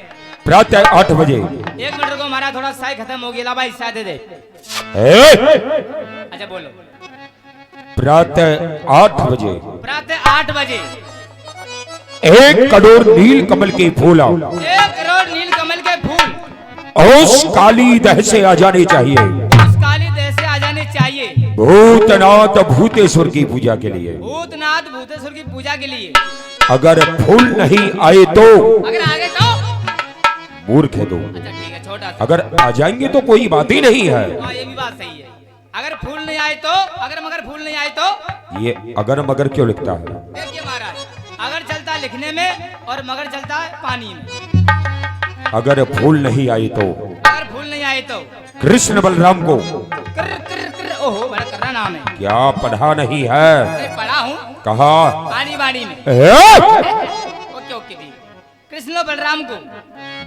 Speaker 1: प्रातः 8 बजे।
Speaker 2: 1 मिनट को हमारा थोड़ा साई खत्म हो गया भाई, हिस्सा दे दे। अच्छा बोलो।
Speaker 1: प्रातः 8 बजे
Speaker 2: प्रातः 8 बजे
Speaker 1: 1 करोड़ नील कमल के फूल
Speaker 2: 1 करोड़ नील कमल के फूल
Speaker 1: उस काली दह से आ जाने चाहिए।
Speaker 2: उस काली देश से आ जाने चाहिए।
Speaker 1: भूतनाथ भूतेश्वर की पूजा के लिए।
Speaker 2: भूतनाथ भूतेश्वर की पूजा के लिए।
Speaker 1: अगर फूल नहीं आए तो
Speaker 2: अगर आगे तो
Speaker 1: मूर्ख है दो।
Speaker 2: अच्छा ठीक है, छोटा सा।
Speaker 1: अगर आ जाएंगे तो कोई बात ही नहीं है।
Speaker 2: हाँ ये भी बात सही है। अगर फूल नहीं आए तो, अगर मगर फूल नहीं आए तो।
Speaker 1: ये अगर मगर क्यों लिखता है?
Speaker 2: देखिए महाराज, अगर चलता है लिखने में और मगर चलता है पानी में।
Speaker 1: अगर फूल नहीं आए तो
Speaker 2: अगर फूल नहीं आए तो
Speaker 1: कृष्ण बलराम को
Speaker 2: कर कर कर। ओहो बड़ा करना नाम है।
Speaker 1: क्या पढ़ा नहीं है?
Speaker 2: अरे पढ़ा हूँ,
Speaker 1: कहा
Speaker 2: पानी बाड़ी में।
Speaker 1: ए?
Speaker 2: ओके ओके ठीक। कृष्ण और बलराम को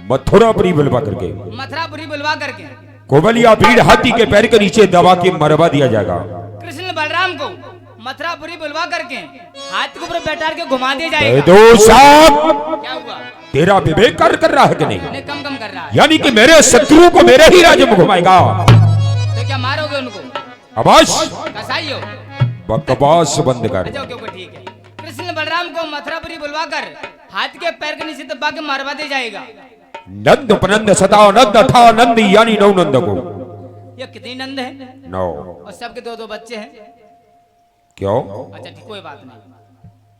Speaker 1: मथुरापुरी बुलवा करके
Speaker 2: मथुरापुरी बुलवा करके
Speaker 1: कोबलिया भीड़ हाथी के पैर के नीचे दबा के मरवा दिया जाएगा।
Speaker 2: कृष्ण बलराम को मथुरापुरी बुलवा करके हाथ के ऊपर बैठा के घुमा दिया
Speaker 1: ए
Speaker 2: जाएगा।
Speaker 1: दो साहब,
Speaker 2: क्या हुआ?
Speaker 1: तेरा विवेक कर रहा है कि नहीं?
Speaker 2: नहीं कम कर रहा है।
Speaker 1: यानी कि मेरे शत्रु को मेरे ही राज्य में घुमाएगा।
Speaker 2: तो क्या मारोगे उनको?
Speaker 1: अबाश
Speaker 2: कसाई हो?
Speaker 1: बकवास बंद कर।
Speaker 2: अच्छा ओके ठीक है। कृष्ण बलराम को मथुरापुरी बुलवा कर हाथ के पैर के नीचे दबा के मरवा दिया जाएगा।
Speaker 1: नंद उपनंद सतानंद था नंद यानी 9 नंद को।
Speaker 2: ये कितनी नंद है?
Speaker 1: 9।
Speaker 2: और सबके 2-2 बच्चे हैं।
Speaker 1: क्यों?
Speaker 2: अच्छा ठीक, कोई बात नहीं।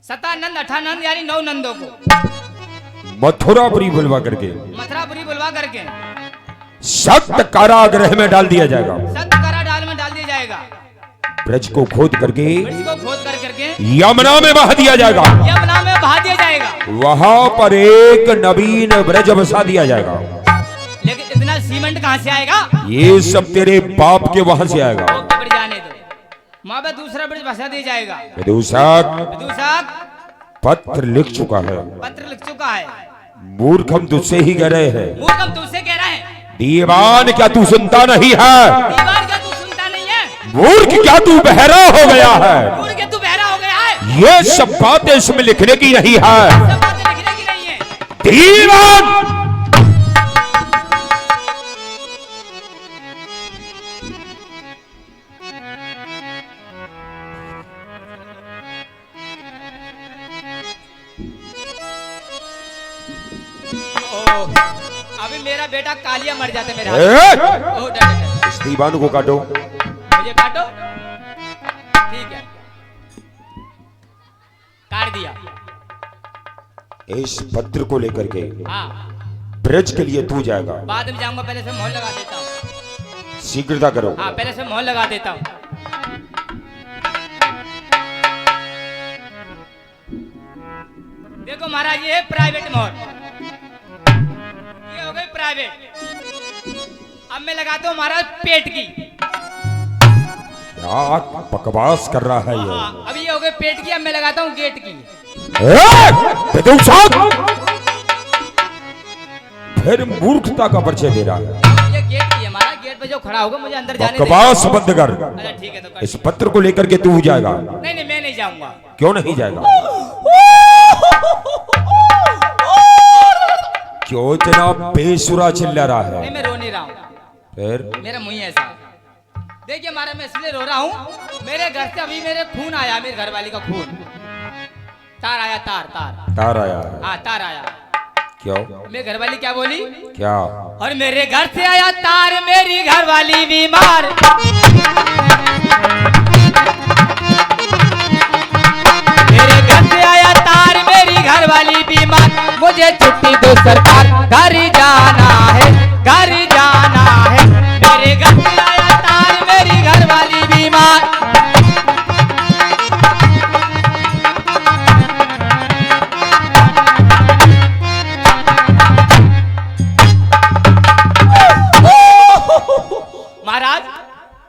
Speaker 2: सतानंद अठानंद यानी 9 नंदों को
Speaker 1: मथुरापुरी बुलवा करके
Speaker 2: मथुरापुरी बुलवा करके
Speaker 1: सख्त कारागृह में डाल दिया जाएगा।
Speaker 2: सख्त कारागार में डाल दिया जाएगा।
Speaker 1: ब्रज को खोद करके
Speaker 2: ब्रज को खोद कर करके
Speaker 1: यमुना में बहा दिया जाएगा।
Speaker 2: यमुना में बहा दिया जाएगा।
Speaker 1: वहां पर एक नवीन ब्रज बसा दिया जाएगा।
Speaker 2: लेकिन इतना सीमेंट कहाँ से आएगा?
Speaker 1: ये सब तेरे बाप के वहां से आएगा।
Speaker 2: ओके ब्रिज आने दो, वहां पे दूसरा ब्रिज बसा दिया जाएगा।
Speaker 1: विदूषक
Speaker 2: दूसरा
Speaker 1: पत्र लिख चुका है।
Speaker 2: पत्र लिख चुका है।
Speaker 1: मूर्ख हम तुझसे ही कह रहे हैं।
Speaker 2: मूर्ख हम तुझसे कह रहे हैं।
Speaker 1: दीवान क्या तू सुनता नहीं है?
Speaker 2: दीवार क्या तू सुनता नहीं है?
Speaker 1: मूर्ख क्या तू बहरा हो गया है?
Speaker 2: मूर्ख क्या तू बहरा हो गया है?
Speaker 1: ये सब बातें इसमें लिखने की नहीं है।
Speaker 2: सब बातें लिखने की नहीं है।
Speaker 1: दीवान
Speaker 2: अभी मेरा बेटा कालिया मर जाता है मेरे
Speaker 1: ए?
Speaker 2: हाथ। ओ, डर।
Speaker 1: इस दीवान को काटो।
Speaker 2: मुझे काटो। ठीक है, काट दिया।
Speaker 1: इस पत्र को लेकर के
Speaker 2: हाँ
Speaker 1: ब्रज के लिए तू जाएगा।
Speaker 2: बाद में जाऊंगा, पहले से मोहर लगा देता हूँ।
Speaker 1: शीघ्रता करो।
Speaker 2: हाँ पहले से मोहर लगा देता हूँ। देखो महाराज, ये है प्राइवेट मोहर, ये हो गई प्राइवेट। अब मैं लगाता हूँ महाराज पेट की।
Speaker 1: क्या बकवास कर रहा है ये?
Speaker 2: हाँ, अब ये हो गई पेट की। अब मैं लगाता हूँ गेट की।
Speaker 1: फिर मूर्खता का परिचय दे रहा है।
Speaker 2: ये गेट की है महाराज, गेट पे जो खड़ा होगा मुझे अंदर जाने देगा।
Speaker 1: बकवास बंद कर।
Speaker 2: अच्छा ठीक है, तो कर।
Speaker 1: इस पत्र को लेकर के तू जाएगा।
Speaker 2: नहीं नहीं मैं नहीं जाऊंगा।
Speaker 1: क्यों नहीं जाएगा? क्यों इतना बेसुरा चिल्ला रहा है?
Speaker 2: नहीं मैं रो नहीं रहा हूँ,
Speaker 1: फिर
Speaker 2: मेरा मुंह ही ऐसा। देखिए हमारा, मैं इसलिए रो रहा हूँ, मेरे घर से अभी मेरे खून आया, मेरी घरवाली का खून। तार आया, तार।
Speaker 1: तार आया है।
Speaker 2: हाँ तार आया।
Speaker 1: क्यों?
Speaker 2: मेरी घरवाली क्या बोली?
Speaker 1: क्या?
Speaker 2: और मेरे घर से आया तार, मेरी घरवाली बीमार। मुझे छुट्टी दो सरकार, घर जाना है, घर जाना है। मेरे घर में आया तार, मेरी घरवाली बीमार। महाराज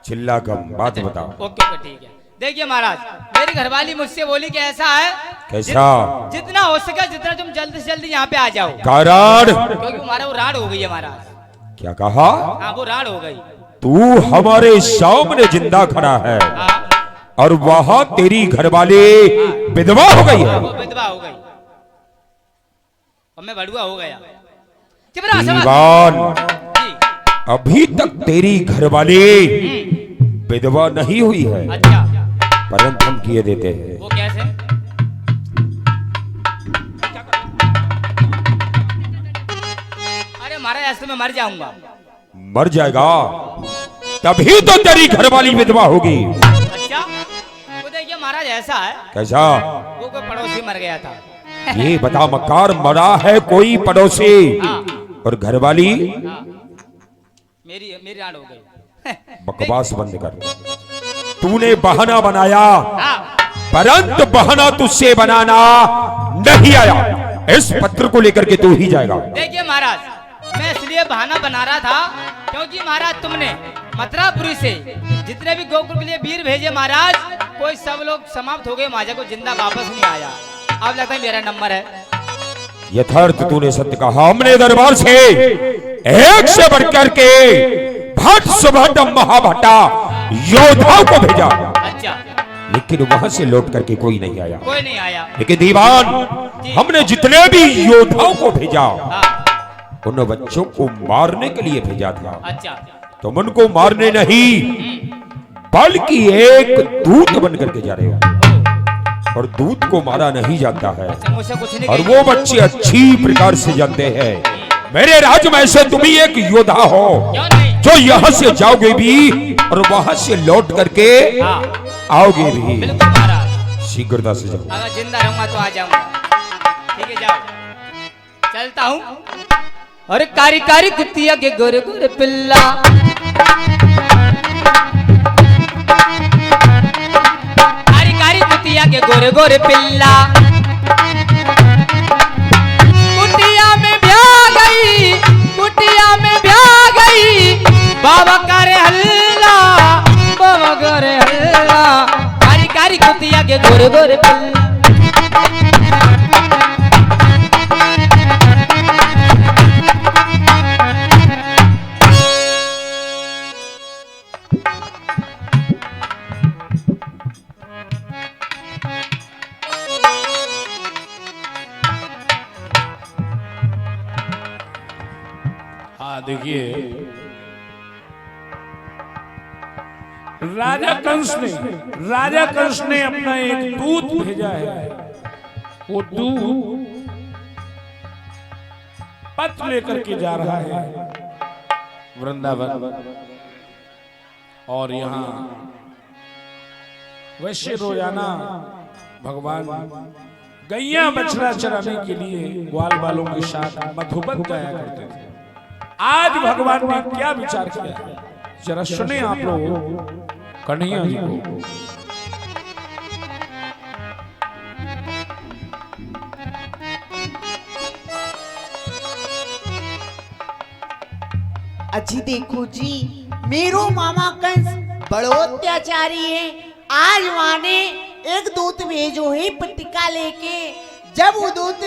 Speaker 1: चिल्ला कम, बात बताओ।
Speaker 2: ओके ओके ठीक है। देखिए महाराज, मेरी घरवाली मुझसे बोली कि ऐसा है,
Speaker 1: कैसा?
Speaker 2: जितना हो सके जितना तुम जल्दी से जल्दी यहाँ पे आ जाओ,
Speaker 1: कारण?
Speaker 2: क्योंकि हमारा वो राड हो गई है महाराज।
Speaker 1: क्या कहा?
Speaker 2: हाँ वो राड हो गई।
Speaker 1: तू हमारे सामने जिंदा खड़ा है और वहां तेरी घरवाली विधवा हो गई है।
Speaker 2: वो विधवा हो गई और मैं बड़ुआ हो गया। चिपरा
Speaker 1: दीवान,
Speaker 2: जी।
Speaker 1: अभी तक तेरी घरवाली विधवा नहीं हुई है,
Speaker 2: अच्छा,
Speaker 1: परंतु हम किए देते हैं।
Speaker 2: वो कैसे? अरे महाराज ऐसे मैं मर जाऊंगा।
Speaker 1: मर जाएगा तभी तो तेरी घरवाली विधवा होगी।
Speaker 2: अच्छा, वो देखिए महाराज ऐसा है।
Speaker 1: कैसा?
Speaker 2: वो कोई पड़ोसी मर गया था।
Speaker 1: ये बता मकार, मरा है कोई पड़ोसी
Speaker 2: हाँ।
Speaker 1: और घरवाली?
Speaker 2: मेरी मेरी राड हो गई।
Speaker 1: बकवास बंद कर। तूने बहाना बनाया,
Speaker 2: हाँ।
Speaker 1: परंतु बहाना तुझसे बनाना नहीं आया। इस पत्र को लेकर के तू ही जाएगा।
Speaker 2: देखिए महाराज, मैं इसलिए बहाना बना रहा था क्योंकि महाराज तुमने मथुरापुरी से जितने भी गोकुल के लिए वीर भेजे महाराज, कोई सब लोग समाप्त हो गए, महाराज को जिंदा वापस नहीं आया। अब लगता है मेरा नंबर है।
Speaker 1: यथार्थ तूने सत्य कहा। हमने दरबार से एक से बढ़कर के भट्ट सुभट महाभट्टा योद्धाओं को भेजा,
Speaker 2: अच्छा,
Speaker 1: लेकिन वहां से लौट करके कोई नहीं आया।
Speaker 2: कोई नहीं आया।
Speaker 1: लेकिन दीवान, हमने जितने भी योद्धाओं को भेजा,
Speaker 2: हाँ।
Speaker 1: उन बच्चों को मारने के लिए भेजा था।
Speaker 2: अच्छा,
Speaker 1: तुम उनको मारने नहीं बल्कि एक दूत बन करके जा रहे हो, और दूत को मारा नहीं जाता है।
Speaker 2: अच्छा, मुझसे कुछ नहीं
Speaker 1: और
Speaker 2: कहेंगे।
Speaker 1: वो बच्चे अच्छी प्रकार से जानते हैं मेरे राज्य में से तुम ही एक योद्धा हो
Speaker 2: क्यों नहीं?
Speaker 1: जो यहाँ से जाओगे भी और वहां से लौट करके
Speaker 2: हाँ।
Speaker 1: आओगे भी।
Speaker 2: बिल्कुल महाराज,
Speaker 1: शीघ्रता से जाओ।
Speaker 2: अगर जिंदा रहूंगा तो आ जाऊंगा। ठीक है, जाओ, चलता हूँ। अरे कारी कारी कुतिया के गोरे गोरे पिल्ला, कारी कारी कुतिया के गोरे गोरे पिल्ला, कुटिया में ब्याह गई, कुटिया में ब्याह गई, बाबा करे हल्ला, बाबा करे हल्ला, कारी कारी कुतिया के गोरे गोरे पिल्ला।
Speaker 6: हाँ देखिए, राजा कंस ने अपना एक दूत भेजा है। वो दूत पत्र लेकर के जा रहा है वृंदावन, और यहाँ वैश्य रोजाना भगवान गैया बछड़ा चराने के लिए ग्वाल बालों के साथ मधुबन जाया करते थे। आज भगवान ने क्या विचार किया है, जरा सुने आप लोग कन्हैया जी को।
Speaker 11: अजी देखो जी, मेरो मामा कंस बड़ो अत्याचारी है। आज माने एक दूत भेजो है पत्रिका लेके। जब वो दूत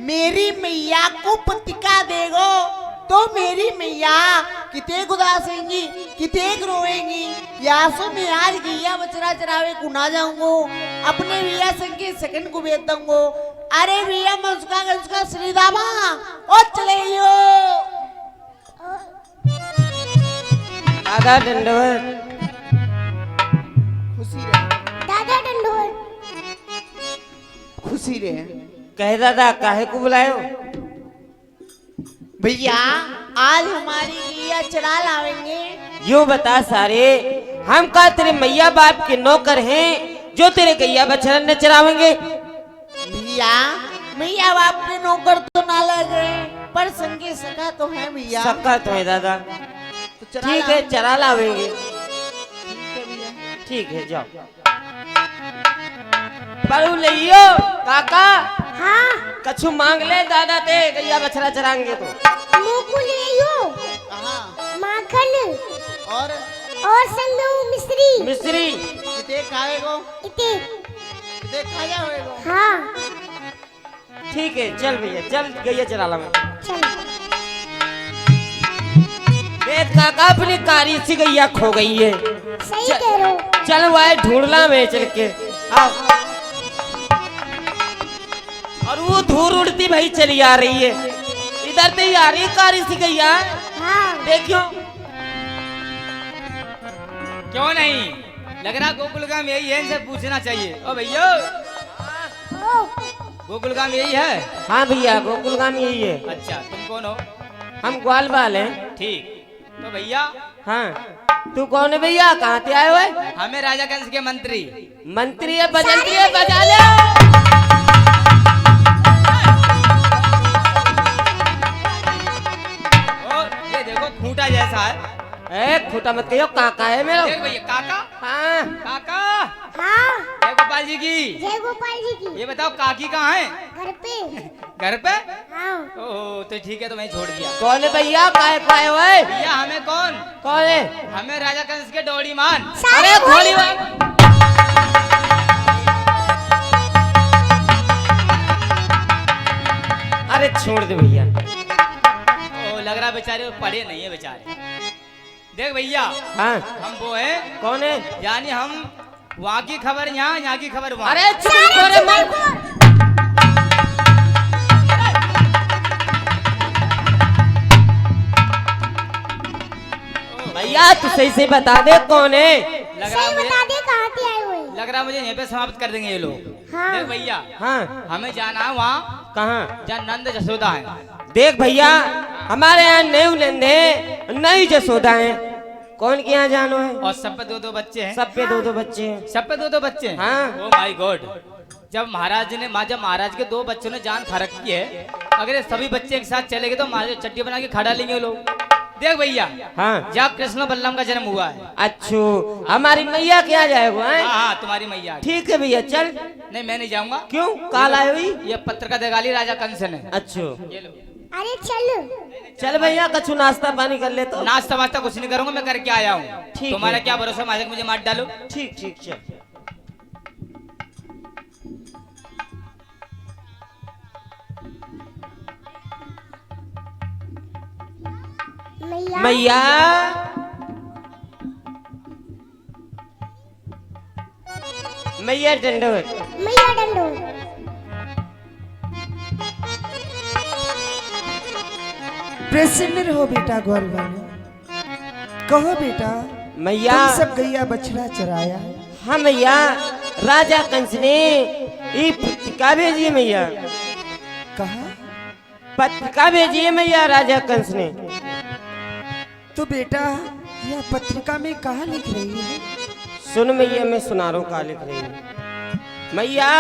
Speaker 11: मेरी मैया को पत्रिका देगो तो मेरी मैया किते उदासेंगी, किते रोएंगी। यासो मैं आज गैया बछड़ा चरावे को ना जाऊंगो, अपने भैया संगे सेकंड को भेज दूंगो। अरे भैया मैं उसका श्रीदामा और चले यो।
Speaker 4: दादा दंडवत।
Speaker 11: खुशी रहे दादा दंडवत, खुशी रहे।
Speaker 4: कहे दादा काहे को बुलायो?
Speaker 11: भैया आज हमारी गैया चरा लावेंगे।
Speaker 4: यूं बता सारे, हम का तेरे मैया बाप के नौकर हैं जो तेरे गैया बछड़ा न चरावेंगे?
Speaker 11: भैया मैया बाप के नौकर तो ना लगे, पर संगे सखा तो है भैया।
Speaker 4: सक्का तो है दादा।
Speaker 11: तो चला
Speaker 4: ठीक
Speaker 11: ला।
Speaker 4: है, चरा लावेंगे।
Speaker 11: ठीक है भैया।
Speaker 4: ठीक है, जाओ। परू लियो काका।
Speaker 8: हाँ
Speaker 4: कछु मांग ले दादा ते, गैया बछड़ा चराएंगे तो।
Speaker 8: मोकू ले आयो
Speaker 11: कहाँ?
Speaker 8: माखन
Speaker 11: और
Speaker 8: और संग में वो मिश्री
Speaker 4: मिस्त्री।
Speaker 11: किते खाएगो?
Speaker 8: इते
Speaker 11: किते खाया होएगो?
Speaker 8: हाँ
Speaker 4: ठीक है, चल भैया चल, गैया चरा ला मैं।
Speaker 8: चल
Speaker 4: देख काका, अपनी कारी सी गैया खो गई है।
Speaker 8: सही कह रहे हो।
Speaker 4: चल वाए ढूंढला में चल के। आओ। और वो धूल उड़ती भाई चली आ रही है, इधर से ही आ रही कारी सी गैया।
Speaker 8: हाँ
Speaker 4: देखियो।
Speaker 2: क्यों नहीं लग रहा गोकुलगाम यही है, इनसे पूछना चाहिए। ओ भैया
Speaker 8: ओ
Speaker 2: गोकुलगाम यही है?
Speaker 4: हाँ भैया, गोकुलगाम यही है।
Speaker 2: अच्छा तुम कौन हो?
Speaker 4: हम ग्वालबाल हैं।
Speaker 2: ठीक। तो भैया
Speaker 4: हाँ, तू कौन है भैया, कहाँ से आए हुए?
Speaker 2: हमें राजा कंस के मंत्री।
Speaker 4: मंत्री है, बजंत्री है, बजा ले।
Speaker 2: ये देखो खूंटा जैसा है।
Speaker 4: ए खुटा मत कहियो, काका है मेरा।
Speaker 2: देख भैया काका।
Speaker 4: हाँ
Speaker 2: काका
Speaker 8: हाँ
Speaker 2: जय गोपाल जी की।
Speaker 8: जय गोपाल जी की।
Speaker 2: ये बताओ काकी कहाँ है?
Speaker 8: घर पे।
Speaker 2: घर पे?
Speaker 8: हाँ
Speaker 2: ओह तो ठीक है, तो मैं छोड़ दिया।
Speaker 4: कौन है भैया, काहे पाए हुए?
Speaker 2: भैया हमें कौन?
Speaker 4: कौन है?
Speaker 2: हमें राजा कंस के डोड़ी मान।
Speaker 4: अरे घोड़ी अरे छोड़ दे भैया।
Speaker 2: ओ लग रहा बेचारे पढ़े नहीं है बेचारे। देख भैया
Speaker 4: हाँ
Speaker 2: हम वो है,
Speaker 4: कौन है?
Speaker 2: यानी हम वहाँ की खबर यहाँ, यहाँ की खबर वहाँ।
Speaker 4: अरे चुप करे मत। भैया तू सही से बता दे कौन है।
Speaker 2: लग रहा
Speaker 8: सही
Speaker 2: मुझे,
Speaker 8: बता दे कहाँ से आए हुए।
Speaker 2: लग रहा मुझे यहीं पे समाप्त कर देंगे ये लोग।
Speaker 8: हाँ।
Speaker 2: देख भैया
Speaker 4: हाँ
Speaker 2: हमें जाना है वहाँ
Speaker 4: कहाँ?
Speaker 2: जहाँ नंद जसोदा है।
Speaker 4: देख भैया, हमारे यहाँ न्यू नंदे नई जसोदा है। कौन के यहाँ जानो है?
Speaker 2: और सब पे दो दो बच्चे हैं।
Speaker 4: सब पे दो दो बच्चे हैं।
Speaker 2: सब पे दो दो बच्चे हैं।
Speaker 4: हाँ।
Speaker 2: ओ माय गॉड, जब महाराज के दो बच्चों ने जान खा रखी है, अगर ये सभी बच्चे एक साथ चले गए तो महाराज चट्टी बना के खड़ा लेंगे वो लोग। देख भैया
Speaker 4: हाँ
Speaker 2: जहाँ कृष्ण बल्लम का जन्म हुआ है।
Speaker 4: अच्छो, हमारी मैया क्या जाएगा?
Speaker 2: हाँ हाँ तुम्हारी मैया।
Speaker 4: ठीक है भैया चल।
Speaker 2: नहीं मैं नहीं जाऊंगा।
Speaker 4: क्यों, काल आए हुई?
Speaker 2: ये पत्र का देगाली राजा कंस ने।
Speaker 4: अच्छो
Speaker 2: ये लो।
Speaker 8: अरे चल
Speaker 4: चल भैया, कछु नाश्ता पानी कर ले तो।
Speaker 2: नाश्ता वास्ता कुछ नहीं करूंगा, मैं करके आया हूँ।
Speaker 4: ठीक
Speaker 2: तुम्हारा
Speaker 4: है।
Speaker 2: क्या भरोसा महाराज मुझे मार डालो।
Speaker 4: ठीक ठीक चल।
Speaker 8: मैया
Speaker 4: मैया मैया दंडवत।
Speaker 8: मैया डंडो।
Speaker 10: प्रसन्न रहो बेटा ग्वालवालो। कहो बेटा,
Speaker 4: मैया
Speaker 10: तुम सब गैया बछड़ा चराया?
Speaker 4: हाँ मैया, राजा कंस ने ये पत्रिका भेजी है मैया।
Speaker 10: कहा?
Speaker 4: पत्रिका भेजी है मैया राजा कंस ने।
Speaker 10: तो बेटा यह पत्रिका में कहा लिख रही है?
Speaker 4: सुन मैया, मैं सुना रहा हूँ कहा लिख रही है। मैया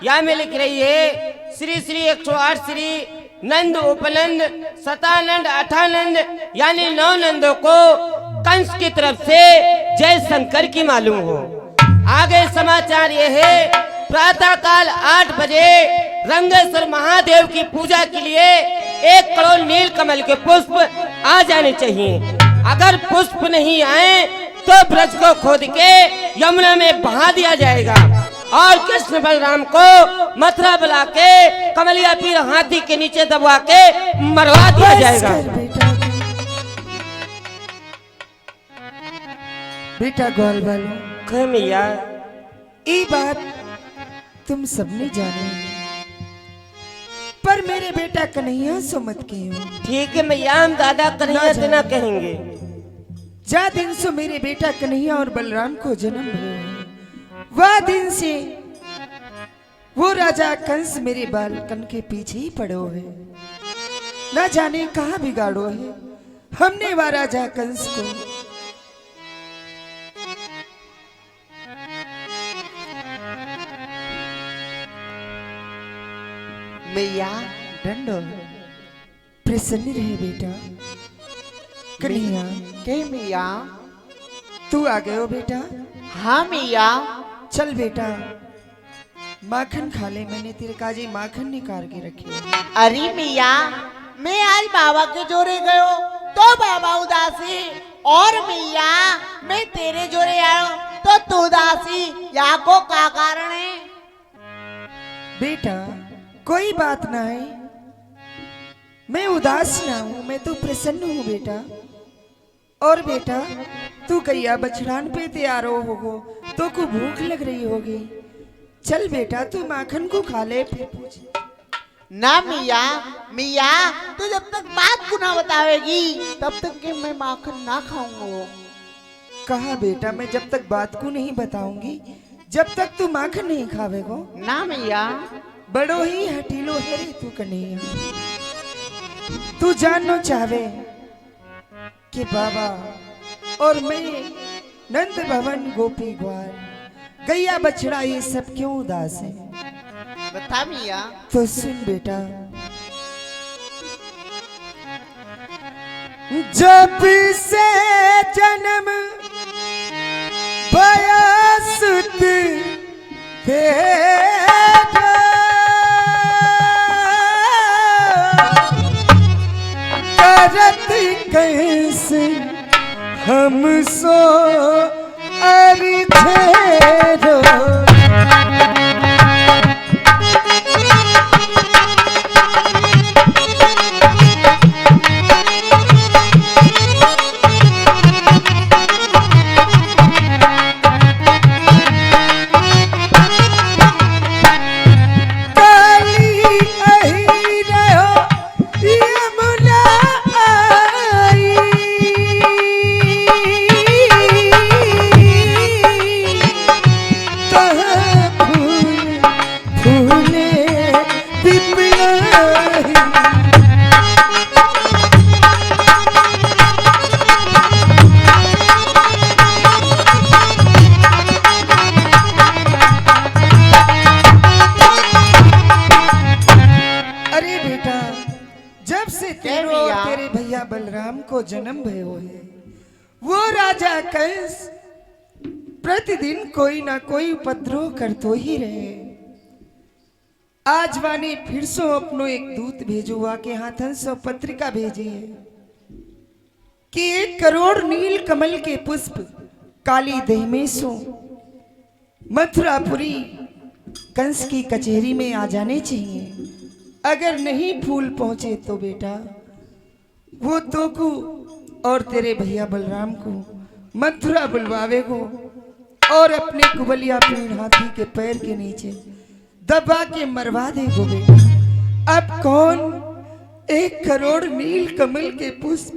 Speaker 4: यहाँ में लिख रही है, श्री श्री 108 श्री नंद उपनंद सतानंद अठानंद यानी 9 नंदों को कंस की तरफ से जय शंकर की मालूम हो। आगे समाचार ये है, प्रातः काल 8 बजे रंगेश्वर महादेव की पूजा के लिए 1 करोड़ नील कमल के पुष्प आ जाने चाहिए। अगर पुष्प नहीं आए तो ब्रज को खोद के यमुना में बहा दिया जाएगा और कृष्ण बलराम को मथुरा बुला के कमलिया पीर हाथी के नीचे दबा के मरवा दिया जाएगा।
Speaker 10: बेटा बेटा ग्वालवालो,
Speaker 4: कहे मैया,
Speaker 10: ये बात तुम सबने जाने, पर मेरे बेटा कन्हैया सो मत कहियो।
Speaker 4: ठीक है मैया, हम दादा कन्हैया से ना कहेंगे।
Speaker 10: जा दिन से मेरे बेटा कन्हैया और बलराम को जन्म हुआ, वह दिन से वो राजा कंस मेरे बालकन के पीछे ही पड़ो है। न जाने कहाँ बिगाड़ो है हमने वह राजा कंस को।
Speaker 11: मैया
Speaker 10: डंडो प्रसन्न रहे बेटा। कन्हैया
Speaker 11: के मैया?
Speaker 10: तू आ गए हो बेटा?
Speaker 11: हाँ मैया।
Speaker 10: चल बेटा माखन खा ले, मैंने तेरे काजी माखन निकाल के रखी है।
Speaker 11: अरे मैया मैं आज बाबा के जोरे गयो तो बाबा उदासी, और मैया मैं तेरे जोरे आयो तो तू उदासी, या को का कारण है?
Speaker 10: बेटा कोई बात ना है, मैं उदास ना हूँ, मैं तो प्रसन्न हूँ बेटा। और बेटा तू गैया बछड़ान पे तैयार होगो तो को भूख लग रही होगी। चल बेटा तू माखन को खा ले फिर पूछ।
Speaker 11: ना मिया, मिया तू जब तक बात को ना बतावेगी तब तक के मैं माखन ना खाऊंगा।
Speaker 10: कहा बेटा मैं जब तक बात को नहीं बताऊंगी जब तक तू माखन नहीं खावेगो।
Speaker 11: ना मिया।
Speaker 10: बड़ो ही हटीलो है रे तू कन्हैया। तू जानना चाहे कि बाबा और मैं नंद भवन गोपी ग्वाल गैया बछड़ा ये सब क्यों उदास है?
Speaker 11: बता मिया।
Speaker 10: तो सुन बेटा, जब से जन्म बयासुत करत कैसे हम सो अरिधेरो। तेरे भैया बलराम को जन्म भयो है, वो राजा कंस प्रतिदिन कोई ना कोई उपद्रव करतो ही रहे। आज वाने फिर सो अपनो एक दूत भेजो वा के हाथन सो पत्रिका भेजी है कि 1 करोड़ नील कमल के पुष्प काली देह में सो मथुरापुरी कंस की कचहरी में आ जाने चाहिए। अगर नहीं फूल पहुंचे तो बेटा वो तो को और तेरे भैया बलराम को मथुरा बुलवावेगो और अपने कुबलिया पीड़ हाथी के पैर के नीचे दबा के मरवा देगो बेटा। अब कौन 1 करोड़ नील कमल के पुष्प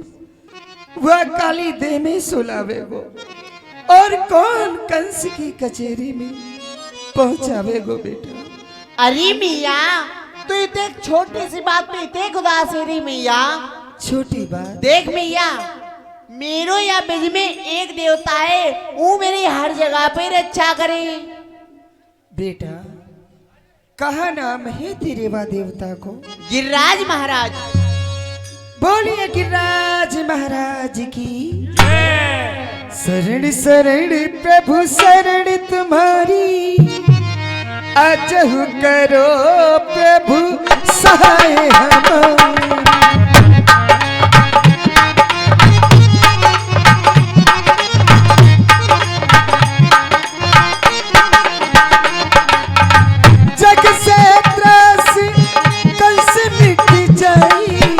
Speaker 10: वह काली देह में सुलावेगो और कौन कंस की कचहरी में पहुंचावेगो बेटा।
Speaker 11: अरे मिया तू इतने छोटी सी बात पे इतने उदास है रे मिया।
Speaker 10: छोटी बात
Speaker 11: देख मिया, मेरो या बिज में एक देवता है, वो मेरी हर जगह पे रक्षा करे।
Speaker 10: बेटा कहा नाम है तेरे वा देवता को?
Speaker 11: गिरिराज महाराज।
Speaker 10: बोलिए गिरिराज महाराज की शरण शरण प्रभु शरण तुम्हारी, अजहु करो प्रभु सहाय हमारे। जग से त्रास कंस मिट जाई,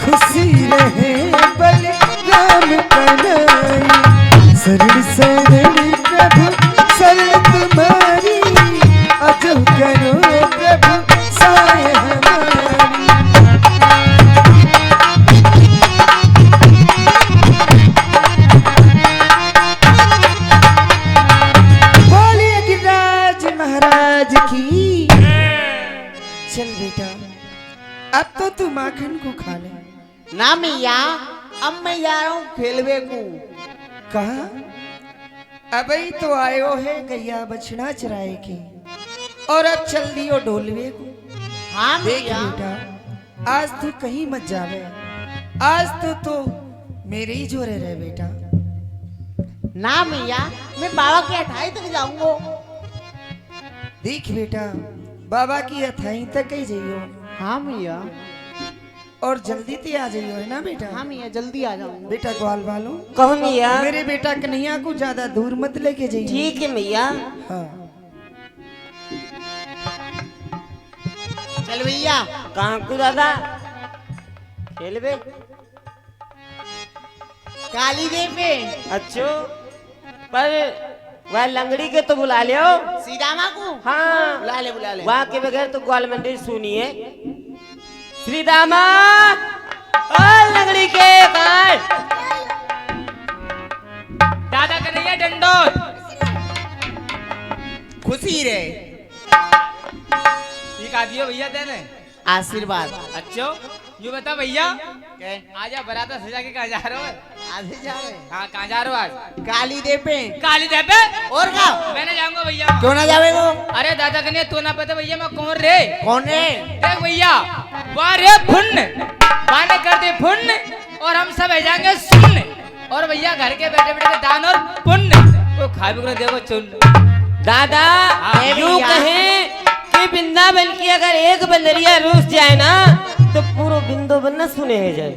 Speaker 10: खुशी रहे बलराम कन्हैया। शरण शरण प्रभु शरण तुम्हारी, अजहु करो प्रभु सहाय हमारी। बोलिए गिरिराज महाराज की। चल बेटा अब तो तू माखन को खा ले।
Speaker 11: ना मिया अब मैं जा रहा हूँ खेलवे को।
Speaker 10: कहा अबई तो आयो है गैया बछड़ा चराए के और अब चल दियो ढोलवे को।
Speaker 11: हाँ
Speaker 10: देख
Speaker 11: भैया।
Speaker 10: बेटा, आज तू कहीं मत जावे। आज तो मेरे ही जोरे रहे बेटा।
Speaker 11: ना भैया, मैं बाबा के अठाई तक जाऊंगा।
Speaker 10: देख बेटा, बाबा की अथाई तक ही जाइयो
Speaker 11: हाँ भैया।
Speaker 10: और जल्दी ते आ जाइयो, है ना बेटा?
Speaker 11: हाँ भैया, जल्दी आ जाऊंगा।
Speaker 10: बेटा ग्वाल वालों,
Speaker 4: कहो मैया।
Speaker 10: मेरे बेटा कन्हैया को ज्यादा दूर मत लेके जाइए।
Speaker 4: ठीक है मैया।
Speaker 10: हाँ।
Speaker 11: चल भैया।
Speaker 4: कहाँ को दादा खेल बे?
Speaker 11: काली देव पे
Speaker 4: अच्छो, पर वह लंगड़ी के तो बुला लियो।
Speaker 11: सीतामा को
Speaker 4: हाँ
Speaker 11: बुला ले बुला ले।
Speaker 4: वहाँ के बगैर तो ग्वाल मंदिर सुनिए। श्री दामा लंगड़ी के कहाँ?
Speaker 2: दादा कन्हैया डंडोर।
Speaker 10: खुशी रे।
Speaker 2: ये का दियो भैया तेने?
Speaker 11: आशीर्वाद।
Speaker 2: अच्छो, यू बता भैया,
Speaker 11: क्या?
Speaker 2: आजा बराता सजा के कहाँ जा रहे हो?
Speaker 11: आधे जा रहे।
Speaker 2: हाँ, कहाँ जा रहे हो आज?
Speaker 11: काली देव पे।
Speaker 2: काली देव पे?
Speaker 11: और का?
Speaker 2: मैं नहीं जाऊंगा भैया।
Speaker 11: क्यों ना जावे वो?
Speaker 2: अरे दादा कन्हैया तू ना पता भैया मैं कौन रे?
Speaker 11: कौन है?
Speaker 2: देख भैया, वाह रे फुन्न, बाने कर दे फुन्न और हम सब जाएंगे सुन्न। और भैया घर के बैठे बैठे दान और पुण्य को खा भी कर देखो चुन।
Speaker 4: दादा
Speaker 2: हाँ,
Speaker 4: यूं कहें कि वृंदावन की अगर एक बंदरिया रूस जाए ना तो पूरा वृंदावन न सुने है जाए।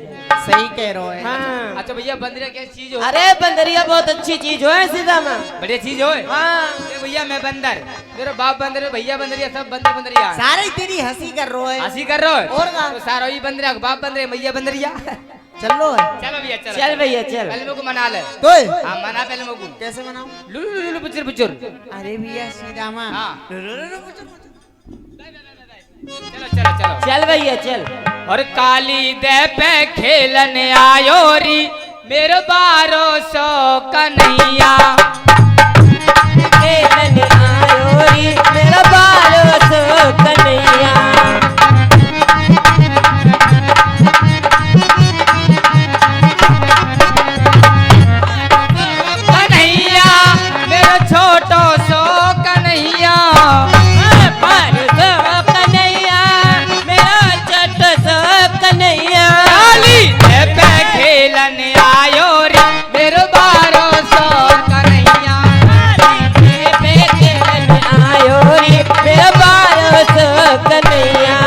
Speaker 11: सही कह रहे हो।
Speaker 4: हाँ।
Speaker 2: अच्छा भैया बंदरिया क्या चीज हो?
Speaker 4: अरे बंदरिया बहुत अच्छी चीज हो है सीधा माँ।
Speaker 2: बढ़िया चीज हो।
Speaker 4: हाँ।
Speaker 2: ये भैया मैं बंदर, मेरा बाप बंदर, भैया बंदरिया, सब बंदर बंदरिया।
Speaker 11: सारे तेरी हंसी कर रहे हो।
Speaker 2: हंसी कर रहे हो?
Speaker 11: और का?
Speaker 2: तो सारा ही बंदरिया, बाप बंदरिया, भैया बंदरिया।
Speaker 11: चलो
Speaker 2: चलो भैया चलो।
Speaker 4: चल भैया चल।
Speaker 2: पहले मेरे को मना ले।
Speaker 11: तो
Speaker 2: हाँ मना पहले मेरे को।
Speaker 11: कैसे मनाऊं?
Speaker 2: लुलु लुलु बुचुर बुचुर।
Speaker 11: अरे भैया सीतामा।
Speaker 2: हाँ। चलो चलो चलो।
Speaker 4: चल भैया चल।
Speaker 2: और काली दे पे खेलन आयो री मेरे 1200 कन्हैया।
Speaker 4: खेलन आयो री मेरा 1200 कन्हैया।
Speaker 2: कन्हैया मेरा छोटो सो कन्हैया।
Speaker 4: 1200 कन्हैया मेरा 400 कन्हैया।
Speaker 2: काली दे पे खेलन आयो री मेरे 1200 कन्हैया।
Speaker 4: खेलन आयो री मेरा 1200 कन्हैया।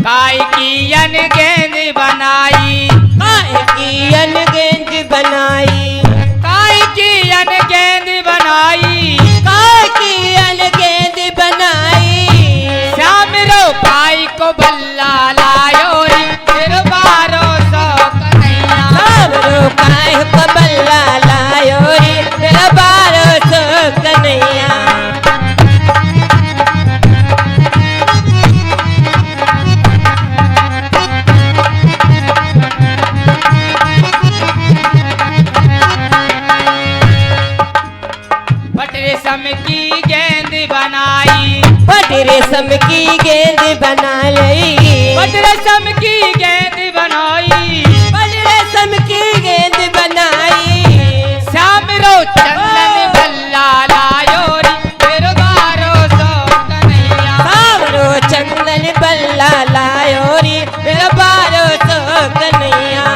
Speaker 2: काय की अन गेंद बनाई,
Speaker 4: काय की अनगेंद बनाई,
Speaker 2: काय की अन गेंद बनाई।
Speaker 4: काय की अनगेंद बनाई।
Speaker 2: श्याम रो पाई को बल्ला लायो री मेरे 1200 कन्हैया।
Speaker 4: सावरो काय को बल्ला लायो री मेरा 1200 कन्हैया।
Speaker 2: बट रेशम की गेंद बनाई,
Speaker 4: बट रेशम की गेंद बना लई।
Speaker 2: बट रेशम की गेंद बनाई।
Speaker 4: बट रेशम की गेंद बनाई।
Speaker 2: श्याम रो चंदन बल्ला लायो री मेरे 1200 कन्हैया।
Speaker 4: सावरो चंदन बल्ला लायो री मेरा 1200 कन्हैया।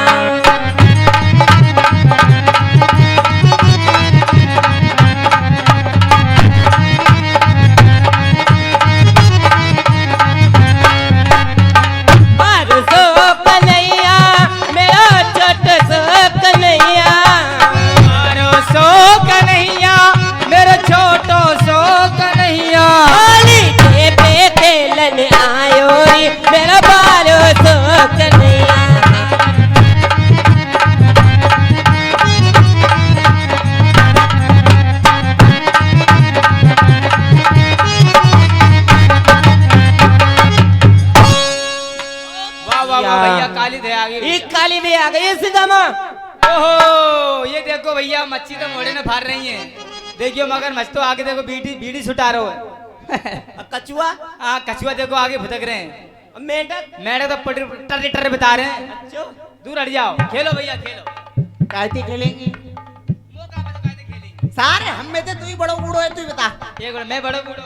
Speaker 4: काली दे आ गई है सीतामा।
Speaker 2: ओहो ये देखो भैया मच्छी तो मोड़े में फाड़ रही है। देखियो मगर मछ तो आगे देखो बीड़ी बीड़ी छुटा रहा है।
Speaker 4: कछुआ
Speaker 2: हाँ कछुआ देखो आगे भुटक रहे हैं।
Speaker 4: मेंढक
Speaker 2: मेढक तो टर्रे टर्रे बता रहे हैं।
Speaker 4: अच्छा
Speaker 2: दूर हट जाओ, खेलो भैया खेलो।
Speaker 11: कायते खेलेंगे सारे हम में से तू ही बड़ो बूढ़ो है, तू ही बता।
Speaker 2: एक मिनट, मैं बड़ो बूढ़ो।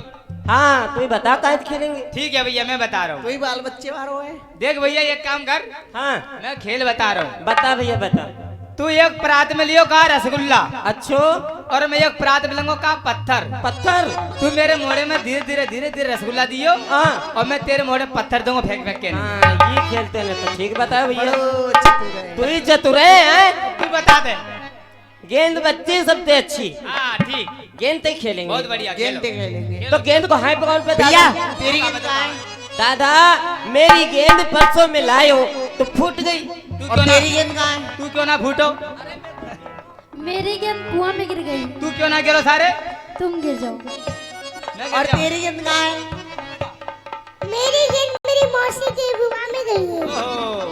Speaker 4: हाँ तू ही बता काहे खेलेंगे।
Speaker 2: ठीक है भैया, मैं बता रहा
Speaker 11: तू
Speaker 2: हूँ।
Speaker 11: ही बाल बच्चे वारो है।
Speaker 2: देख भैया एक काम कर,
Speaker 4: हाँ
Speaker 2: मैं खेल बता रहा हूँ।
Speaker 4: बता भैया बता।
Speaker 2: तू एक परात में लियो का रसगुल्ला,
Speaker 4: अच्छो
Speaker 2: और मैं एक परात में लूंगा का पत्थर।
Speaker 4: पत्थर।
Speaker 2: तू मेरे मोड़े में धीरे धीरे रसगुल्ला दियो,
Speaker 4: हाँ
Speaker 2: और मैं तेरे मोड़े में पत्थर दूंगा फेंक फेंक के।
Speaker 4: हाँ ये खेलते हैं तो ठीक बता भैया।
Speaker 11: बड़ो चतुर है।
Speaker 4: तू ही चतुर है।
Speaker 2: तू बता दे।
Speaker 4: गेंद बच्चे सबसे अच्छी।
Speaker 2: हाँ ठीक,
Speaker 4: गेंद तक खेलेंगे।
Speaker 2: बहुत बढ़िया खेलो।
Speaker 11: गेंद खेलेंगे।
Speaker 4: तो गेंद को हाई पकाउंट पे
Speaker 11: भैया
Speaker 4: दादा।
Speaker 11: तेरी गेंद कहाँ है?
Speaker 4: दादा मेरी गेंद परसों में लाए हो तो फूट गई।
Speaker 2: तू
Speaker 11: और
Speaker 2: क्यों ना,
Speaker 11: तेरी गेंद कहाँ है?
Speaker 2: तू क्यों ना फूटो?
Speaker 8: मेरी गेंद कुआं में गिर गई,
Speaker 2: तू क्यों ना गिरो सारे?
Speaker 8: तुम गिर जाओ।
Speaker 2: मैं गिर
Speaker 11: और
Speaker 2: जाऊं?
Speaker 11: तेरी गेंद कहाँ है?
Speaker 8: मेरी गेंद मेरी मौसी के बुआ में गई है।
Speaker 2: ओहो,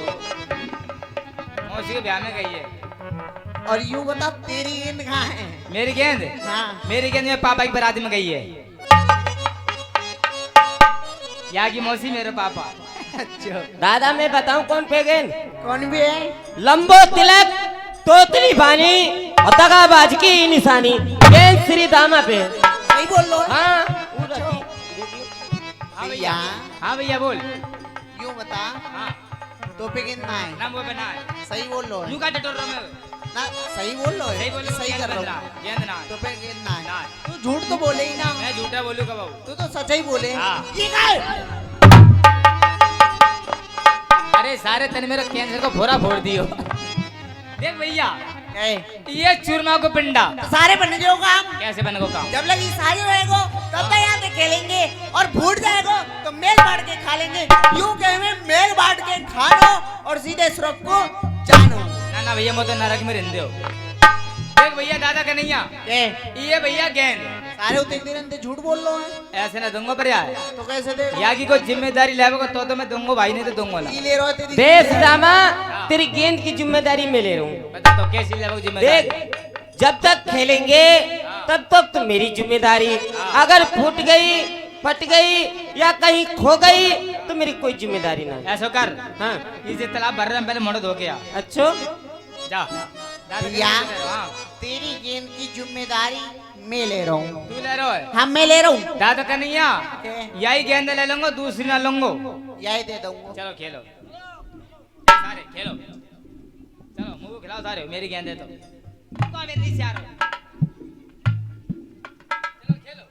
Speaker 2: मौसी के ब्याह में गई है।
Speaker 11: और यूं बता तेरी गेंद कहाँ है?
Speaker 2: मेरी गेंद,
Speaker 11: हाँ
Speaker 2: मेरी गेंद में पापा की बारात में गई है। यहाँ की मौसी मेरे पापा।
Speaker 11: अच्छा
Speaker 4: दादा मैं बताऊं कौन पे गेंद?
Speaker 11: कौन भी है?
Speaker 4: लंबो तिलक तोतली बानी और दगाबाज की निशानी। गेंद श्री दामा पे।
Speaker 11: सही बोल लो।
Speaker 4: हाँ
Speaker 11: भैया
Speaker 2: हाँ भैया बोल।
Speaker 11: यूं बता
Speaker 2: हाँ
Speaker 11: तो पे गेंद ना है।
Speaker 2: ना वो बना है।
Speaker 11: सही बोल लो है।
Speaker 2: यूं का टटोर रहा मैं।
Speaker 11: ना सही बोल लो है।
Speaker 2: सही बोलो,
Speaker 11: सही कर रहा
Speaker 2: रहा
Speaker 11: हूँ।
Speaker 2: गेंद ना
Speaker 11: तो पे गेंद ना
Speaker 2: ना
Speaker 11: है।
Speaker 2: है।
Speaker 11: तू झूठ तो बोले ही ना।
Speaker 2: मैं झूठा बोलूं कब?
Speaker 11: तू तो सच ही बोले।
Speaker 2: हाँ।
Speaker 11: ये क्या है?
Speaker 2: अरे सारे तने मेरे कैंसर को फोड़ा फोड़ दियो। देख भैया,
Speaker 11: ए,
Speaker 2: ये चूरमा को पिंडा
Speaker 11: सारे बन जाओ काम।
Speaker 2: कैसे बने को काम?
Speaker 11: जब लगी सारी रहेगो तब तो यहाँ पे खेलेंगे, और फूट जाएगो तो मेल बांट के खा लेंगे। यूं कहे मेल बांट के खा लो और सीधे सुरख को जानो।
Speaker 2: ना ना भैया, मैं तो नरक में रहते हो। देख भैया दादा कन्हैया, ये भैया गेंद
Speaker 11: सारे उतने दिन झूठ बोल लो है।
Speaker 2: ऐसे ना दूंगा पर यार।
Speaker 11: तो कैसे दे?
Speaker 2: यहाँ की कोई जिम्मेदारी लेगा तो मैं दूंगा भाई, नहीं तो दूंगा ला।
Speaker 11: ये ले रहा है तेरी।
Speaker 4: देश दामा तेरी गेंद की जिम्मेदारी मैं ले रहा हूँ।
Speaker 2: बता तो कैसी लेगा जिम्मेदारी?
Speaker 4: देख जब तक खेलेंगे तब तक तो मेरी जिम्मेदारी। अगर फूट गई फट गई या कहीं खो गई तो मेरी कोई जिम्मेदारी नहीं।
Speaker 2: ऐसा कर,
Speaker 4: हाँ
Speaker 2: इसे तालाब भर रहे हैं, पहले मोड़ धो के आ
Speaker 4: अच्छो
Speaker 2: जा।
Speaker 11: भैया
Speaker 2: हाँ,
Speaker 11: तेरी गेंद की जिम्मेदारी मैं ले रहा हूँ।
Speaker 2: तू ले रहा है?
Speaker 11: हाँ मैं ले रहा हूँ।
Speaker 2: दादा कन्हैया, यही गेंद ले लूंगा, दूसरी ना लूंगा।
Speaker 11: यही दे दूंगा।
Speaker 2: चलो खेलो सारे, खेलो चलो, मुंह को खिलाओ सारे। मेरी गेंद है तो मेरी से आ रहा हूं। चलो खेलो।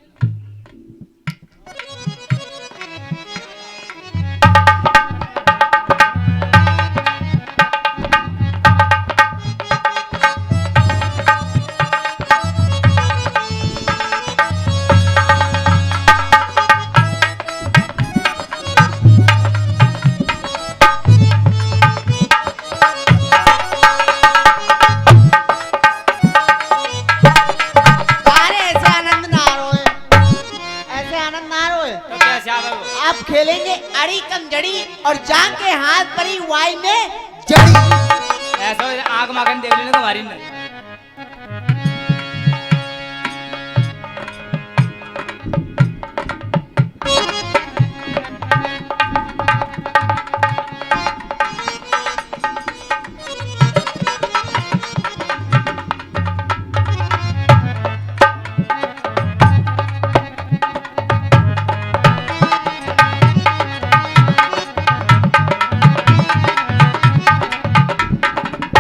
Speaker 2: तो कैसे आवे वो?
Speaker 11: आप खेलेंगे अड़ी कंजड़ी और जान के हाथ परी वाई में जड़ी।
Speaker 2: ऐसा आग मागन देख लेने को मारी नहीं।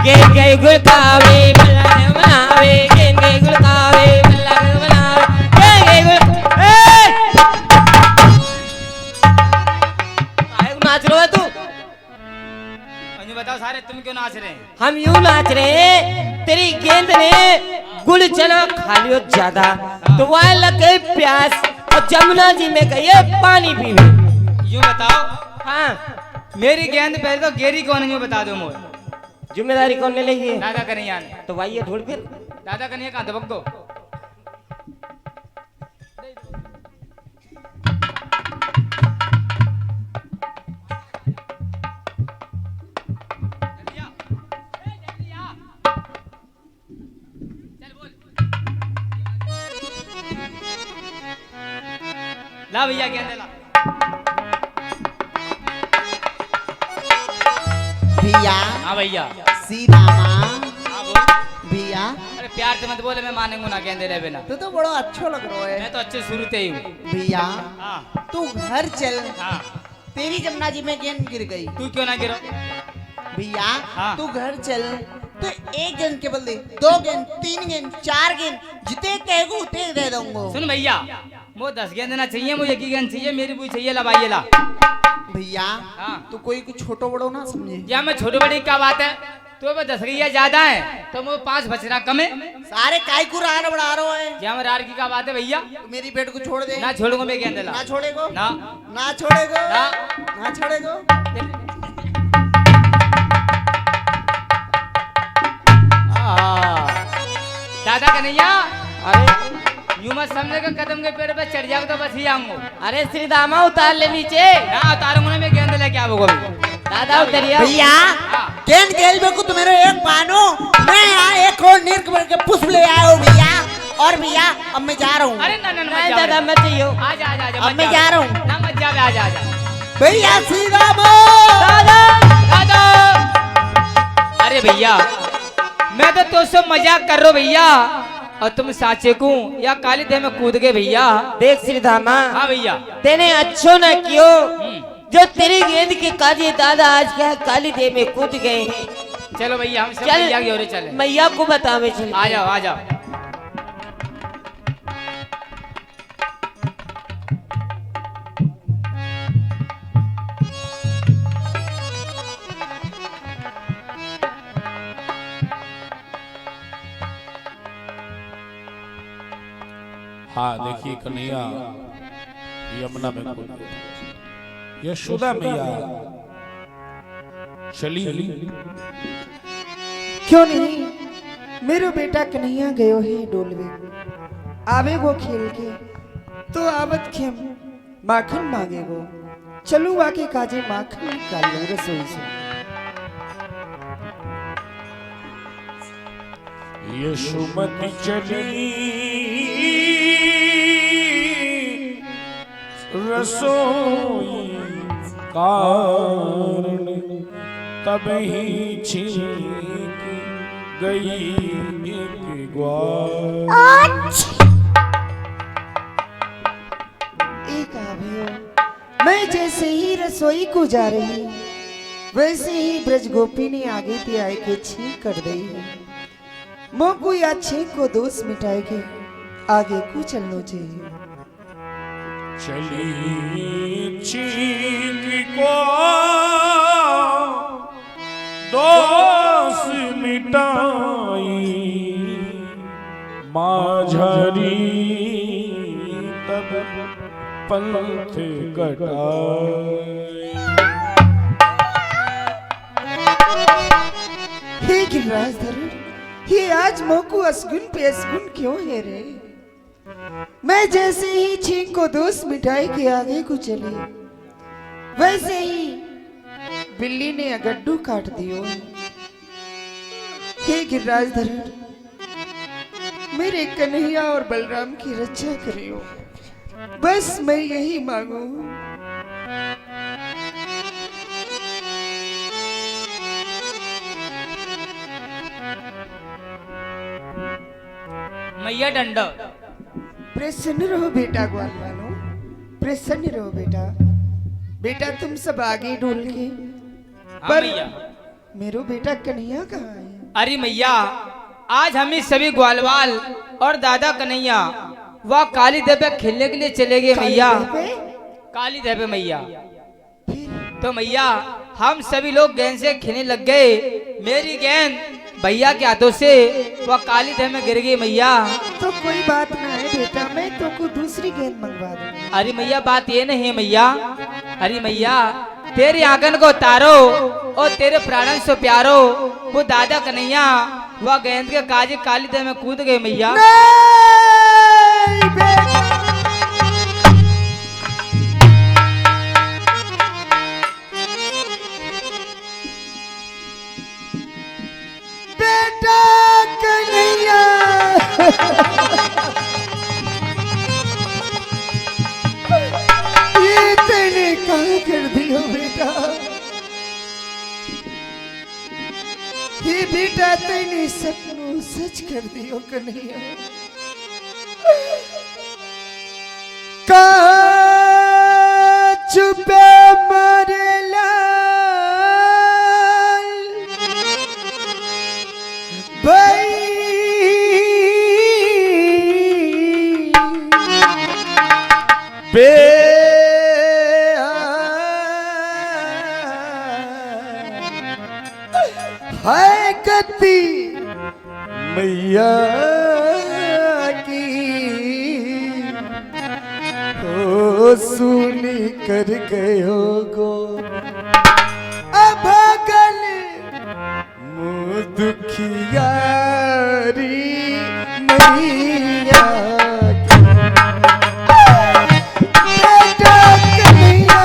Speaker 4: गेंद गई गुलकावे बल्ला बनावे। गेंद गई गुलकावे बल्ला बनावे। गेंद गई गुल काहे को नाच रहे हो तू?
Speaker 2: मुझे बताओ सारे, तुम क्यों नाच रहे हैं?
Speaker 4: हम यूं नाच रहे हैं तेरी गेंद ने गुल चना खा लियो ज्यादा तो वह लग गई प्यास और जमुना जी में गई है पानी पीने।
Speaker 2: यूं बताओ,
Speaker 4: हाँ
Speaker 2: मेरी गेंद पहले तो गेरी कौन है, यूं बता दो मोर।
Speaker 4: जिम्मेदारी कौन ले ली है?
Speaker 2: दादा कन्हैया ने।
Speaker 4: तो भाई ये ढूंढ फिर।
Speaker 2: दादा कन्हैया कहाँ दबक दो। ला भैया गेंद ला।
Speaker 11: भैया
Speaker 2: हाँ भैया।
Speaker 11: सीरामा
Speaker 2: हाँ बोल।
Speaker 11: भैया
Speaker 2: अरे प्यार से मत बोले, मैं मानेंगे ना गेंदे रहे बिना।
Speaker 11: तू तो बड़ा अच्छा लग रहा है
Speaker 2: मैं तो अच्छे शुरू से ही हूँ।
Speaker 11: भैया।
Speaker 2: हाँ
Speaker 11: तू घर चल,
Speaker 2: हाँ।
Speaker 11: तेरी जमुना जी में गेंद गिर गई।
Speaker 2: तू क्यों ना गिरो?
Speaker 11: भैया
Speaker 2: हाँ।
Speaker 11: तू घर चल तो एक गेंद के बदले 2 गेंद 3 गेंद 4 गेंद जिते कहेगो उते दे दूंगा।
Speaker 2: सुन भैया, वो 10 गेंद ना चाहिए, मुझे 1 गेंद चाहिए, मेरी भी चाहिए। ला भाई ला।
Speaker 11: भैया
Speaker 2: हाँ।
Speaker 11: तू कोई कुछ छोटो बड़ो ना समझे।
Speaker 2: या मैं छोटी बड़ी क्या बात है, तो वो 10 गैया ज्यादा है तो वो 5 बचना कम है।
Speaker 11: सारे काय को रान बढ़ा रहा है।
Speaker 2: या मैं रार की क्या बात है भैया?
Speaker 11: तू मेरी बेट को छोड़ दे।
Speaker 2: ना छोड़ूंगा मैं गेंद ला।
Speaker 11: ना छोड़ेगो
Speaker 2: ना
Speaker 11: ना छोड़ेगो
Speaker 2: ना
Speaker 11: ना छोड़ेगो।
Speaker 2: दादा कन्हैया,
Speaker 4: अरे
Speaker 2: यूं मत समझे कि कदम के पेड़ पे चढ़ जाओ तो बस ही आऊंगा।
Speaker 4: अरे श्री दामा उतार ले नीचे।
Speaker 2: ना उतारूंगा ना, मैं गेंद लेके आऊंगा।
Speaker 4: दादा उतरिया।
Speaker 11: भैया
Speaker 2: हाँ।
Speaker 11: गेंद खेल में को तुम मेरे एक मानो, मैं यहाँ एक और निर्क के पुष्प ले आया हूँ भैया। और भैया अब मैं जा रहा हूँ।
Speaker 2: अरे ना ना ना,
Speaker 4: नहीं
Speaker 2: मत जाओ
Speaker 4: दादा
Speaker 2: रे।
Speaker 4: मत चाहिए।
Speaker 2: आजा आजा आजा,
Speaker 11: अब
Speaker 2: मत
Speaker 11: मैं
Speaker 2: जाओ।
Speaker 11: जा रहा हूँ।
Speaker 2: ना मत जा, आजा आजा।
Speaker 11: भैया सीधा
Speaker 2: दादा दादा। अरे भैया, मैं तो तुझसे मजाक कर रहा हूँ भैया, और तुम साचे को या काली देह में कूद गए भैया।
Speaker 4: देख श्री धामा,
Speaker 2: हाँ भैया।
Speaker 4: तेने अच्छो न कियो जो तेरी गेंद के काजे दादा आज क्या काली देह में कूद गए।
Speaker 2: चलो भैया, हम सब
Speaker 4: चल
Speaker 2: भैया की ओर चले।
Speaker 4: मैया को बतावे चल।
Speaker 2: आ जाओ आ जाओ।
Speaker 6: हाँ देखिए कन्हैया यमुना में कूद गए। यशोदा मैया चली
Speaker 3: क्यों नहीं, मेरो बेटा कन्हैया गयो है डोलवे, आवेगो खेल के तो आवत खेम माखन मांगेगो, चलू वाके काजे माखन निकाल लो रसोई से।
Speaker 6: यशोमती चली रसोई कारण तब ही छींक गई एक ग्वार।
Speaker 3: एक आभयो, मैं जैसे ही रसोई को जा रही वैसे ही ब्रज गोपी ने आगे थी आए के छींक कर दी है। मोकू या छींक को दोष मिटाए के आगे को चलना चाहिए।
Speaker 6: चली छींक को दोष मिटाई माझरी तब पंथ कटाई।
Speaker 3: हे गिरिराज धरण, ये आज मोकू असगुन पे असगुन क्यों है रे? मैं जैसे ही छींक को दोष मिटाई के आगे को चली वैसे ही बिल्ली ने अगड्डू काट दियो। हे गिरिराज धरण, मेरे कन्हैया और बलराम की रक्षा करियो, बस मैं यही मांगू।
Speaker 2: मैया डंडो।
Speaker 3: प्रसन्न रहो बेटा ग्वाल वालों, प्रसन्न रहो बेटा। बेटा तुम सब आगे डोल के,
Speaker 2: हाँ
Speaker 3: पर
Speaker 2: मैया।
Speaker 3: मेरो बेटा कन्हैया कहाँ है?
Speaker 2: अरे मैया, आज हम ही सभी ग्वालवाल और दादा कन्हैया वह काली देव पे खेलने के लिए चले गए मैया। काली देव पे मैया। तो मैया हम सभी लोग गेंद से खेलने लग गए, मेरी गेंद भैया के हाथों से वह काली देव में गिर गई मैया।
Speaker 3: तो कोई बात ना है बेटा, मैं तो को दूसरी गेंद मंगवा दूंगी।
Speaker 2: अरे मैया बात ये नहीं है मैया। अरे मैया, तेरी आंगन को तारो और तेरे प्राणन से प्यारो वो दादा कन्हैया वह गेंद के काजे काली देव में कूद गए मैया।
Speaker 3: नहीं बेटा, बेटा कन्हैया ये तेने कहा कर दियो बेटा?
Speaker 10: बेटा तेने सपनों सच कर दियो कन्हैया। कहाँ छुपे मोरे लाल भाई बे है गति मैया की ओ सुनी कर गयो गो अभागल मुँह दुखियारी मैया की। बेटा कन्हैया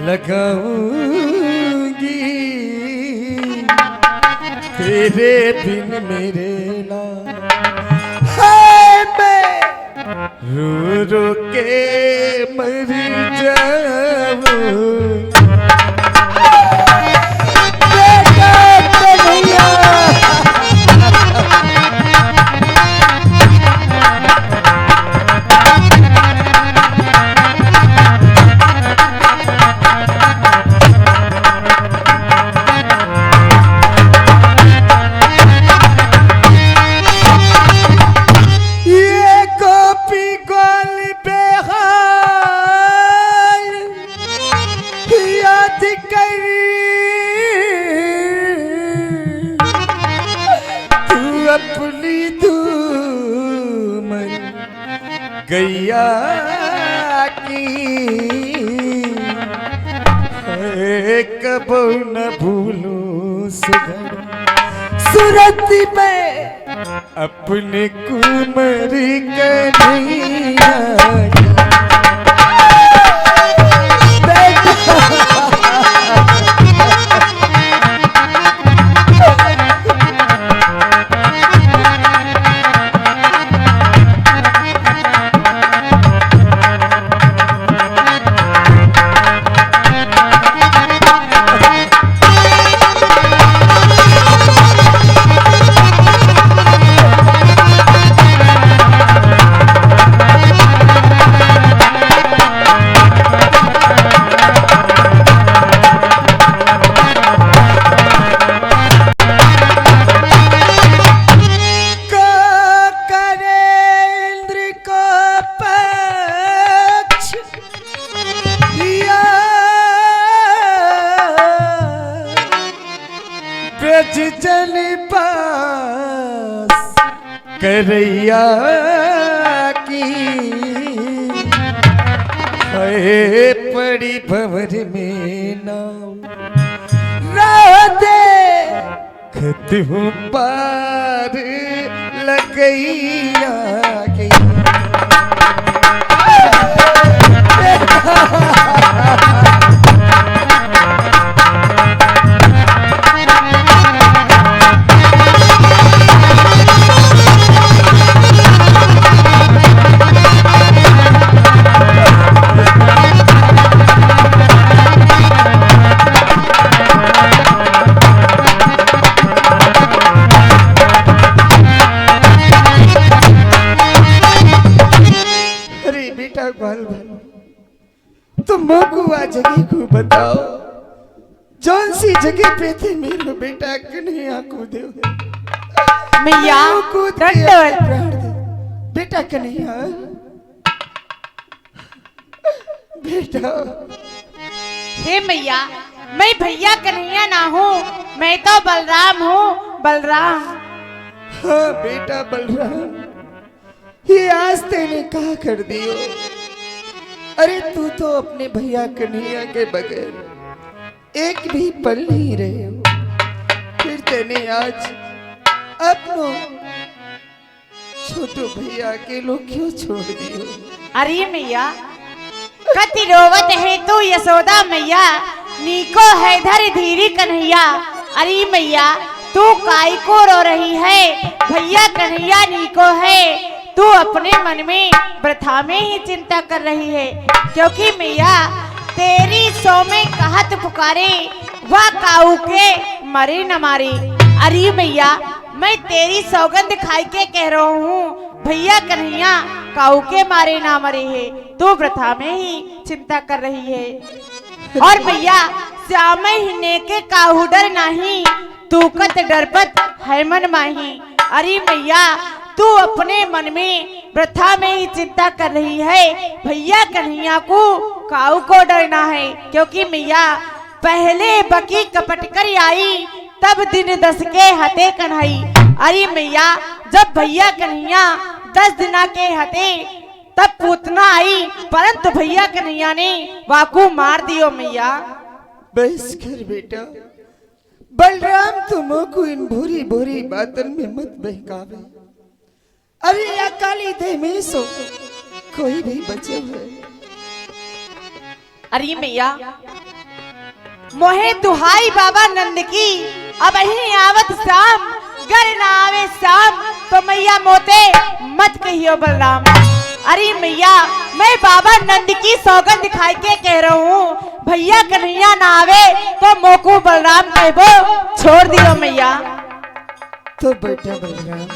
Speaker 10: लगाऊंगी तेरे बिन मेरे नाम है मैं रो रो के मर जाऊं। बेटा कन्हैया गैया की कबो न भूलूं सूरत में अपने कुमरी कन्हैया जल पास करैया की है पड़ी भंवर में नाम राधे खत हूँ पार लगैया की। तुम मगुआ जगी को बताओ जौन सी जगह पे थे मेरे बेटा कन्हैया कूदे
Speaker 11: मैया
Speaker 10: कूद के
Speaker 11: दंडवत।
Speaker 10: प्राण दे। बेटा कन्हैया, बेटा
Speaker 11: हे मैया, मैं भैया कन्हैया ना हूँ, मैं तो बलराम हूँ, बलराम।
Speaker 10: हाँ बेटा बलराम, ये आज तेने कहा कर दियो। अरे तू तो अपने भैया कन्हैया के बगैर एक भी पल नहीं रहे हो, फिर तेने आज अपनो छोटो भैया के लोग क्यों छोड़ दियो?
Speaker 11: अरे मैया, कति रोवत है तू यशोदा मैया, नीको है धर धीरी कन्हैया। अरे मैया, तू काई को रो रही है, भैया कन्हैया नीको है, तू अपने मन में वृथा में ही चिंता कर रही है, क्योंकि मैया तेरी सो में कहत पुकारे, वह काऊ के मरे न मारे। अरे मैया, मैं तेरी सौगंध खाई के कह रहा हूँ, भैया कन्हैया काऊ के मारे ना मरे है, तू वृथा में ही चिंता कर रही है। और भैया श्याम ही के काहू डर नहीं, तू कत डरपत है मन माही। अरे मैया, तू अपने मन में वृथा में ही चिंता कर रही है, भैया कन्हैया को काऊ को डरना है, क्योंकि मैया पहले बकी कपट कर आई, तब दिन 10 के हते कन्हई। अरे मैया, जब भैया कन्हैया 10 दिना के हते तब पूतना आई, परंतु भैया कन्हैया ने वाकू मार दियो मैया।
Speaker 10: बस कर बेटा, बलराम तुमको इन भूरी भूरी बातन में मत बहकावे। अरे या काली देह में सो कोई भी बचे हुए।
Speaker 11: अरे मैया, मोहे दुहाई बाबा नंद की, अब ही आवत शाम, गर ना आवे शाम, तो मैया मोते मत कहियो बलराम। अरे मैया, मैं बाबा नंद की सौगंध दिखाई के कह रहा हूँ, भैया कन्हैया ना आवे तो मोकू बलराम कहबो छोड़ दियो मैया।
Speaker 10: तो बेटा बलराम,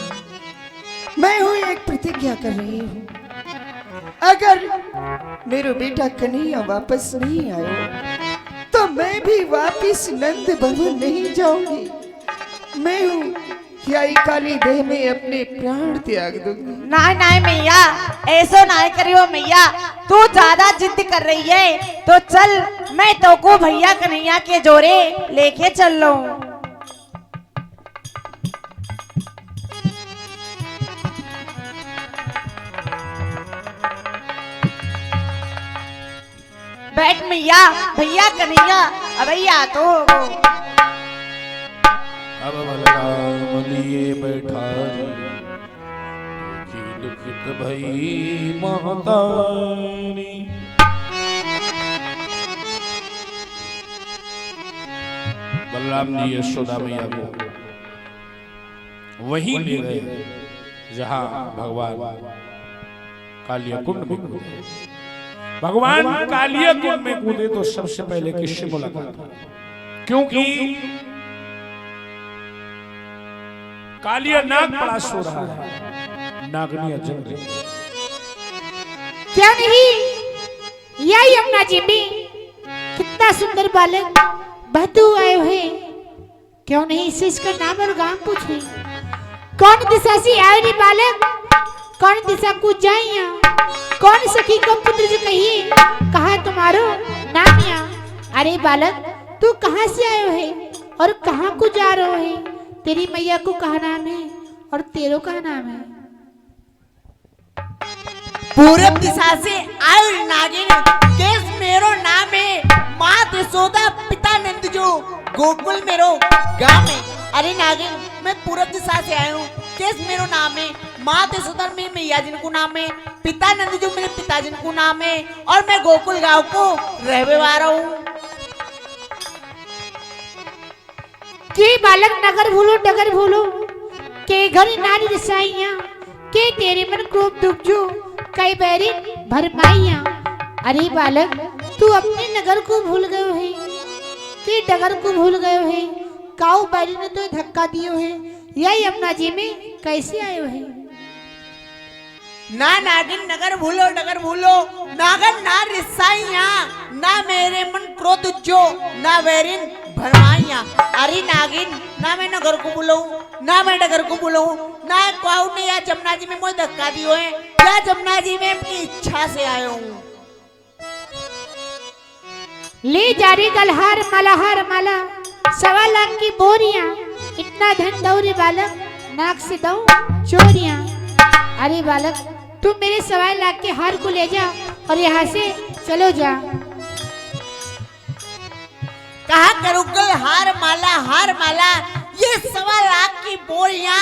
Speaker 10: मैं हूँ एक प्रतिज्ञा कर रही हूँ, अगर मेरा बेटा कन्हैया वापस नहीं आया तो मैं भी वापस नंद भवन नहीं जाऊंगी। मैं हूँ यही काली देह में अपने प्राण त्याग दूंगी।
Speaker 11: नहीं नहीं मैया, ऐसो नहीं करियो मैया, तू ज्यादा जिद कर रही है, तो चल मैं तो को भैया कन्हैया के जोरे लेके चल लो। बैठ मैया, भैया कन्हैया अबैया तो
Speaker 6: अब बलराम लिए बैठा दुखित भई महतारी। बलराम जी यशोदा मैया को वहीं ले गए जहां भगवान कालिया कुंड में कूदे। भगवान कालिया कुंड में कूदे तो सबसे पहले किससे मुलाकात हुई? क्योंकि कालिया नाग बड़ा सो रहा है, नागनिया जग रही है।
Speaker 3: क्या नहीं, यही यमुना जी में कितना सुंदर बालक बहतू आए हुए, क्यों नहीं इसे इसका नाम और गांव पूछे। कौन दिशा से आए रे बालक, कौन दिशा को जाए यहाँ, कौन सखी को पुत्र जी कहिए, कहा तुम्हारो नाम यहाँ। अरे बालक, तू कहाँ से आयो है और कहाँ को जा रहे है, तेरी मैया को कहा नाम है और तेरो कहा नाम है।
Speaker 11: पूरब दिशा से आयु नागिन, केस मेरो नाम है, मात यशोदा पिता नंद जो गोकुल मेरो गांव में। अरे नागिन, मैं पूरब दिशा से आया हूँ, केस मेरो नाम है, मात यशोदा में मैया जिनको नाम है, पिता नंद जो मेरे पिता जिनको नाम है, और मैं गोकुल गांव को रहने वाला हूँ।
Speaker 3: के बालक नगर भूलो डगर भूलो, के घर नारी रसाइया, के तेरे मन क्रोध दुख जो कई बैरी भरमाइया। अरे बालक, तू अपने नगर को भूल गयो है, के डगर को भूल गयो है, काऊ बैरी ने तो धक्का दियो है, यही यमुना जी में कैसे आयो है।
Speaker 11: ना नागिन नगर भूलो डगर भूलो, नागर ना रिसाइया, ना मेरे मन क्रोध जो, ना वैरिन भरमाइया। अरे नागिन, ना मैं नगर को बुलाऊं, ना मैं डगर को बुलाऊं, ना कहूं ने या जमुना जी में मुझे धक्का दियो है, या जमुना जी में अपनी इच्छा से आयो हूँ।
Speaker 3: ले जा रे गलहार मलहार माला, 1.25 लाख की बोरियां, इतना धन दो रे बालक, नाक से दो चोरियां। अरे बालक, तुम मेरे 1.25 लाख के हार को ले जा और यहाँ से चलो जा।
Speaker 11: कहा करूँगा हार माला, ये 1.25 लाख की बोरियां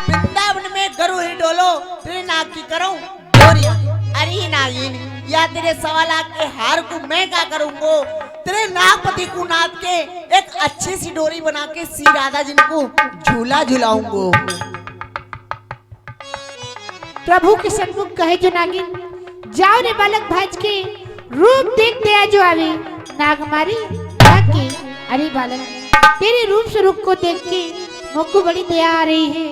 Speaker 11: वृंदावन में गरु ही डोलो, तेरे नाक की करूँ बोरियां। अरे नागिन, या तेरे 1.25 लाख के हार को मैं क्या करूँगा? तेरे नागपति को नाप के एक अच्छी सी डोरी बना के श्री राधा जी को झूला झुलाऊंगा।
Speaker 3: प्रभु के सन्मुख कहे जो नागिन, जाओ रे बालक भाज के रूप देखते आ जो आवे नागमारी के। अरे बालक, तेरे रूप स्वरूप को देख के मुझको बड़ी दया आ रही है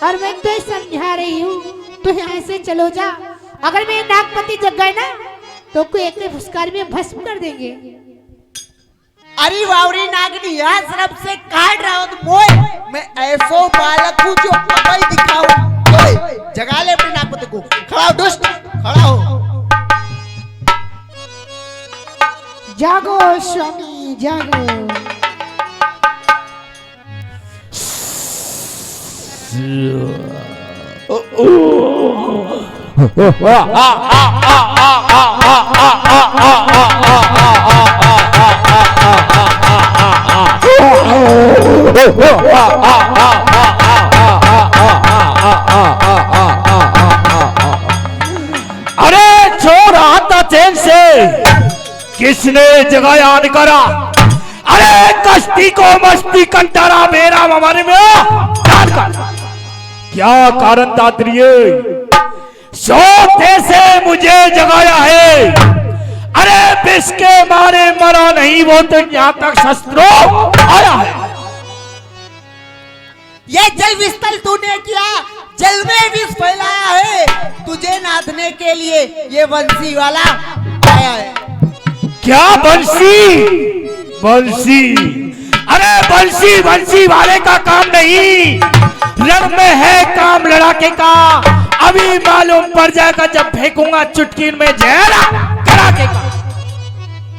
Speaker 3: और मैं तो समझा रही हूँ, तो यहाँ से चलो जा। अगर मेरे नागपति जग गए ना तो कोई एक फुसकार में भस्म कर देंगे।
Speaker 11: अरे वावरी नागिनी, यहाँ तरफ से काट रहा हूँ मोय, मैं ऐसो बालक हूँ जो अभय दिखाऊं। जगा ले अपने नागपति को, खड़ा हो दुष्ट, खड़ा हो।
Speaker 3: जागो स्वामी जागो।
Speaker 1: अरे छोड़ आता चैन से, किसने जगाया अनकरा? अरे कश्ती को मस्ती कंटारा मेरा हमारे में क्या कारण दात्रिये? सोते से मुझे जगाया है। अरे विष के मारे मरा नहीं वो तो यहाँ तक शस्त्रों आया है।
Speaker 11: ये जल विस्तल तूने किया, जल में विष फैलाया है, तुझे नाथने के लिए ये बंसी वाला आया है।
Speaker 1: क्या बंसी? बंसी? अरे बंसी वाले का काम नहीं, रण में है काम लड़ाके का। अभी मालूम पड़ जाएगा जब फेंकूंगा चुटकी में जहर कड़ाके का।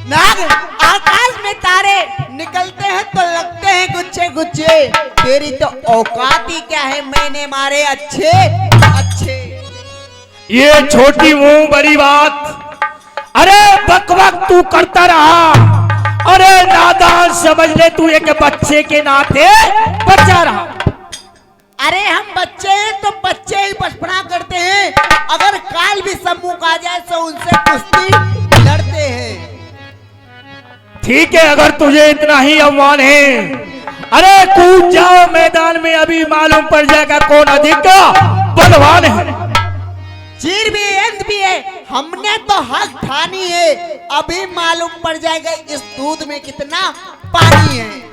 Speaker 11: नाग, आकाश में तारे निकलते हैं तो लगते हैं गुच्छे गुच्छे, तेरी तो औकात ही क्या है, मैंने मारे अच्छे अच्छे।
Speaker 1: ये छोटी मुंह बड़ी बात। अरे बक बक तू करता रहा, अरे नादान समझ ले, तू एक बच्चे के नाते बच्चा रहा।
Speaker 11: अरे हम बच्चे हैं तो बच्चे ही बचपना करते हैं, अगर काल भी सम्मुख आ जाए तो उनसे कुश्ती लड़ते हैं।
Speaker 1: ठीक है, अगर तुझे इतना ही अवमान है, अरे कूद जाओ मैदान में, अभी मालूम पड़ जाएगा कौन अधिक बलवान है।
Speaker 11: चीर भी अंत भी है, हमने तो हक ठानी है, अभी मालूम पड़ जाएगा इस दूध में कितना पानी है।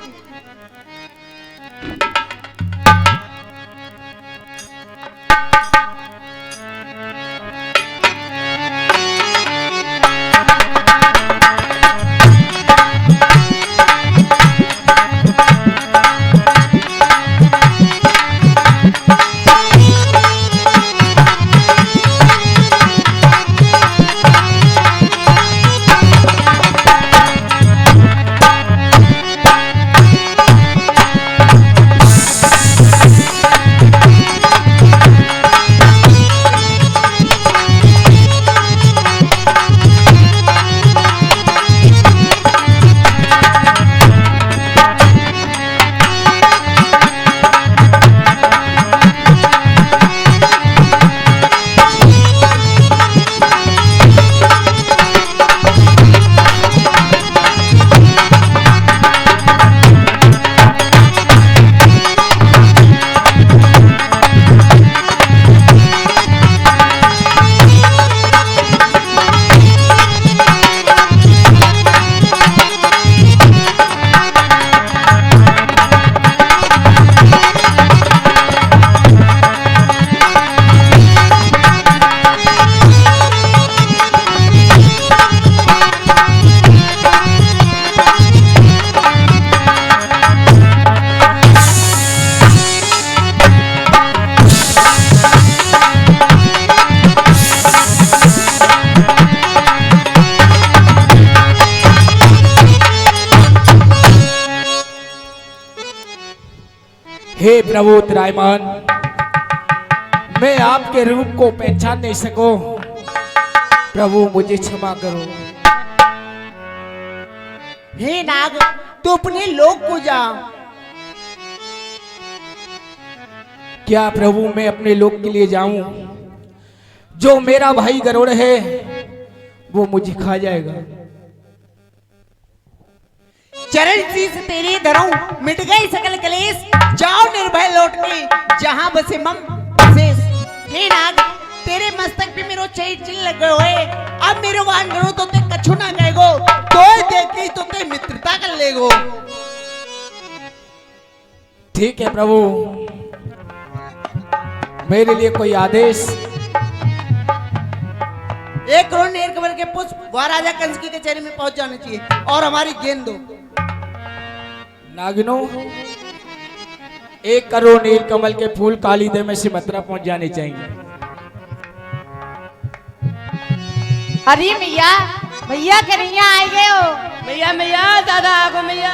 Speaker 3: हे प्रभु त्रायमान, मैं आपके रूप को पहचान नहीं सकूं, प्रभु मुझे क्षमा करो।
Speaker 11: हे नाग, तू अपने लोक को जा।
Speaker 3: क्या प्रभु मैं अपने लोक के लिए जाऊं? जो मेरा भाई गरुड़ है वो मुझे खा जाएगा।
Speaker 11: चरण शीश तेरे धरऊं, मिट गए सकल कलेश, जाओ निर्भय लौट के जहां बसे मम शेष। हे नाग, तेरे मस्तक पे मेरो चिल लग गयो है, अब मेरो वाहन करो तो ते कछु ना कहेगो, तो देखी तो ते मित्रता कर लेगो।
Speaker 3: ठीक है प्रभु, मेरे लिए कोई आदेश?
Speaker 11: 1 करोड़ नीलकमल के पुष्प महाराजा कंस की कचहरी में पहुंच जाने चाहिए, और हमारी गेंद दो।
Speaker 3: नागिनो, 1 करोड़ नीलकमल के फूल काली देव में से मथुरा पहुंच जाने चाहिए।
Speaker 5: अरे मैया, भैया कन्हैया आ गए हो।
Speaker 4: मैया मैया दादा आगो मैया।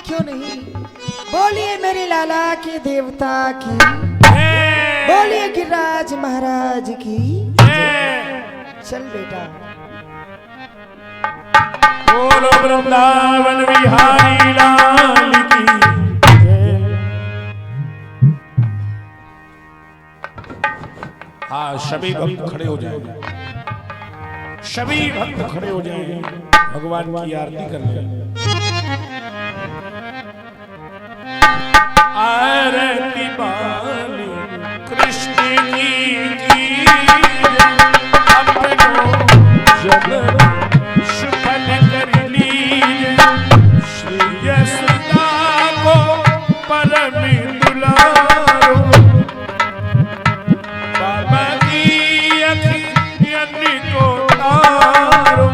Speaker 10: क्यों नहीं? बोलिए मेरे लाला के देवता की, बोलिए गिरिराज महाराज की। चल बेटा।
Speaker 6: बोलो वृंदावन बिहारी लाल की जय। हाँ, सभी भक्त खड़े हो जाएं, सभी भक्त खड़े हो जाएं, भगवान की आरती कर लें। आरती बाली कृष्ण की अपनो जगत सुफल कर लीजिए, श्री यशोदा को परम दुलारो, बाबा की अखियन को तारो,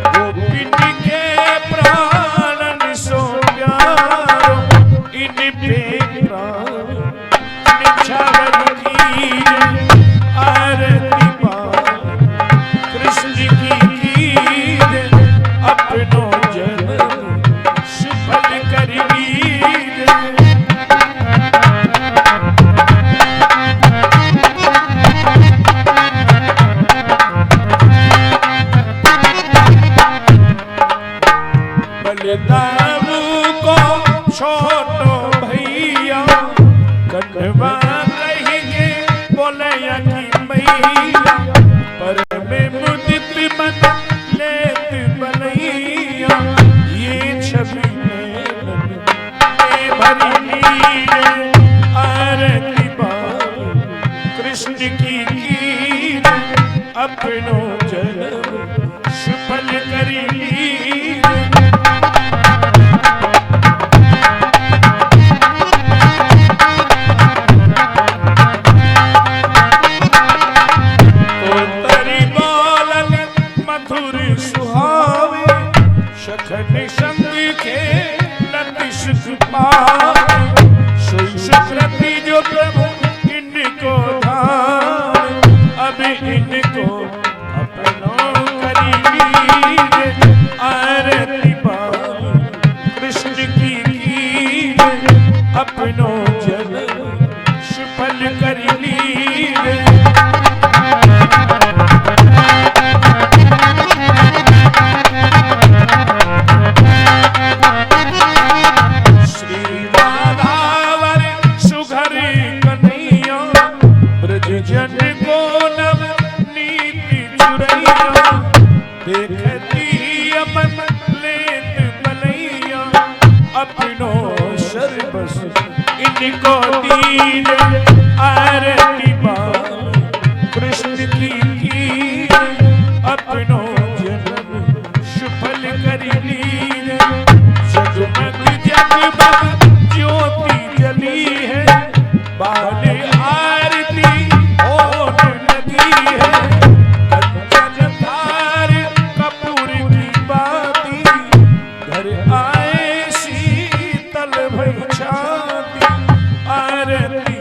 Speaker 6: गोपिन के प्राणन सो प्यारो, इन पे प्राण निछावर कीजिए, आरती कृष्ण की अपनो जन्म सफल कर लीजिए। बलदाऊ को छोटो भैया, कन्हवा कहिए बोले की मैया, पर में मुदित मन लेत बलैया, ये छवि में भरी लीजिए, आरती कृष्ण की अपनो जन्म सफल कर लीजिए। शखन संग के लति सुख पावे, सुकृति जो प्रभु इनको धाम, अब इनको अपनो करी लीजिए, आरती कृष्ण की अपनो जन्म सफल कर लीजिए। जन को नव नीति चुरैया, देखती अमन लेत बलैया, अपनो सर्वस इनको दीजिए, आरती कृष्ण की अपनो जन्म सफल कर लीजिए। जगमग जगमग ज्योति जली है, बाले आरती होने लगी है, कंचन धार कपूर की बाती, घर आए शीतल भई छाती, आरती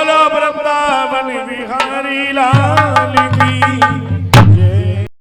Speaker 6: बोलो वृंदावन बिहारी लाल की।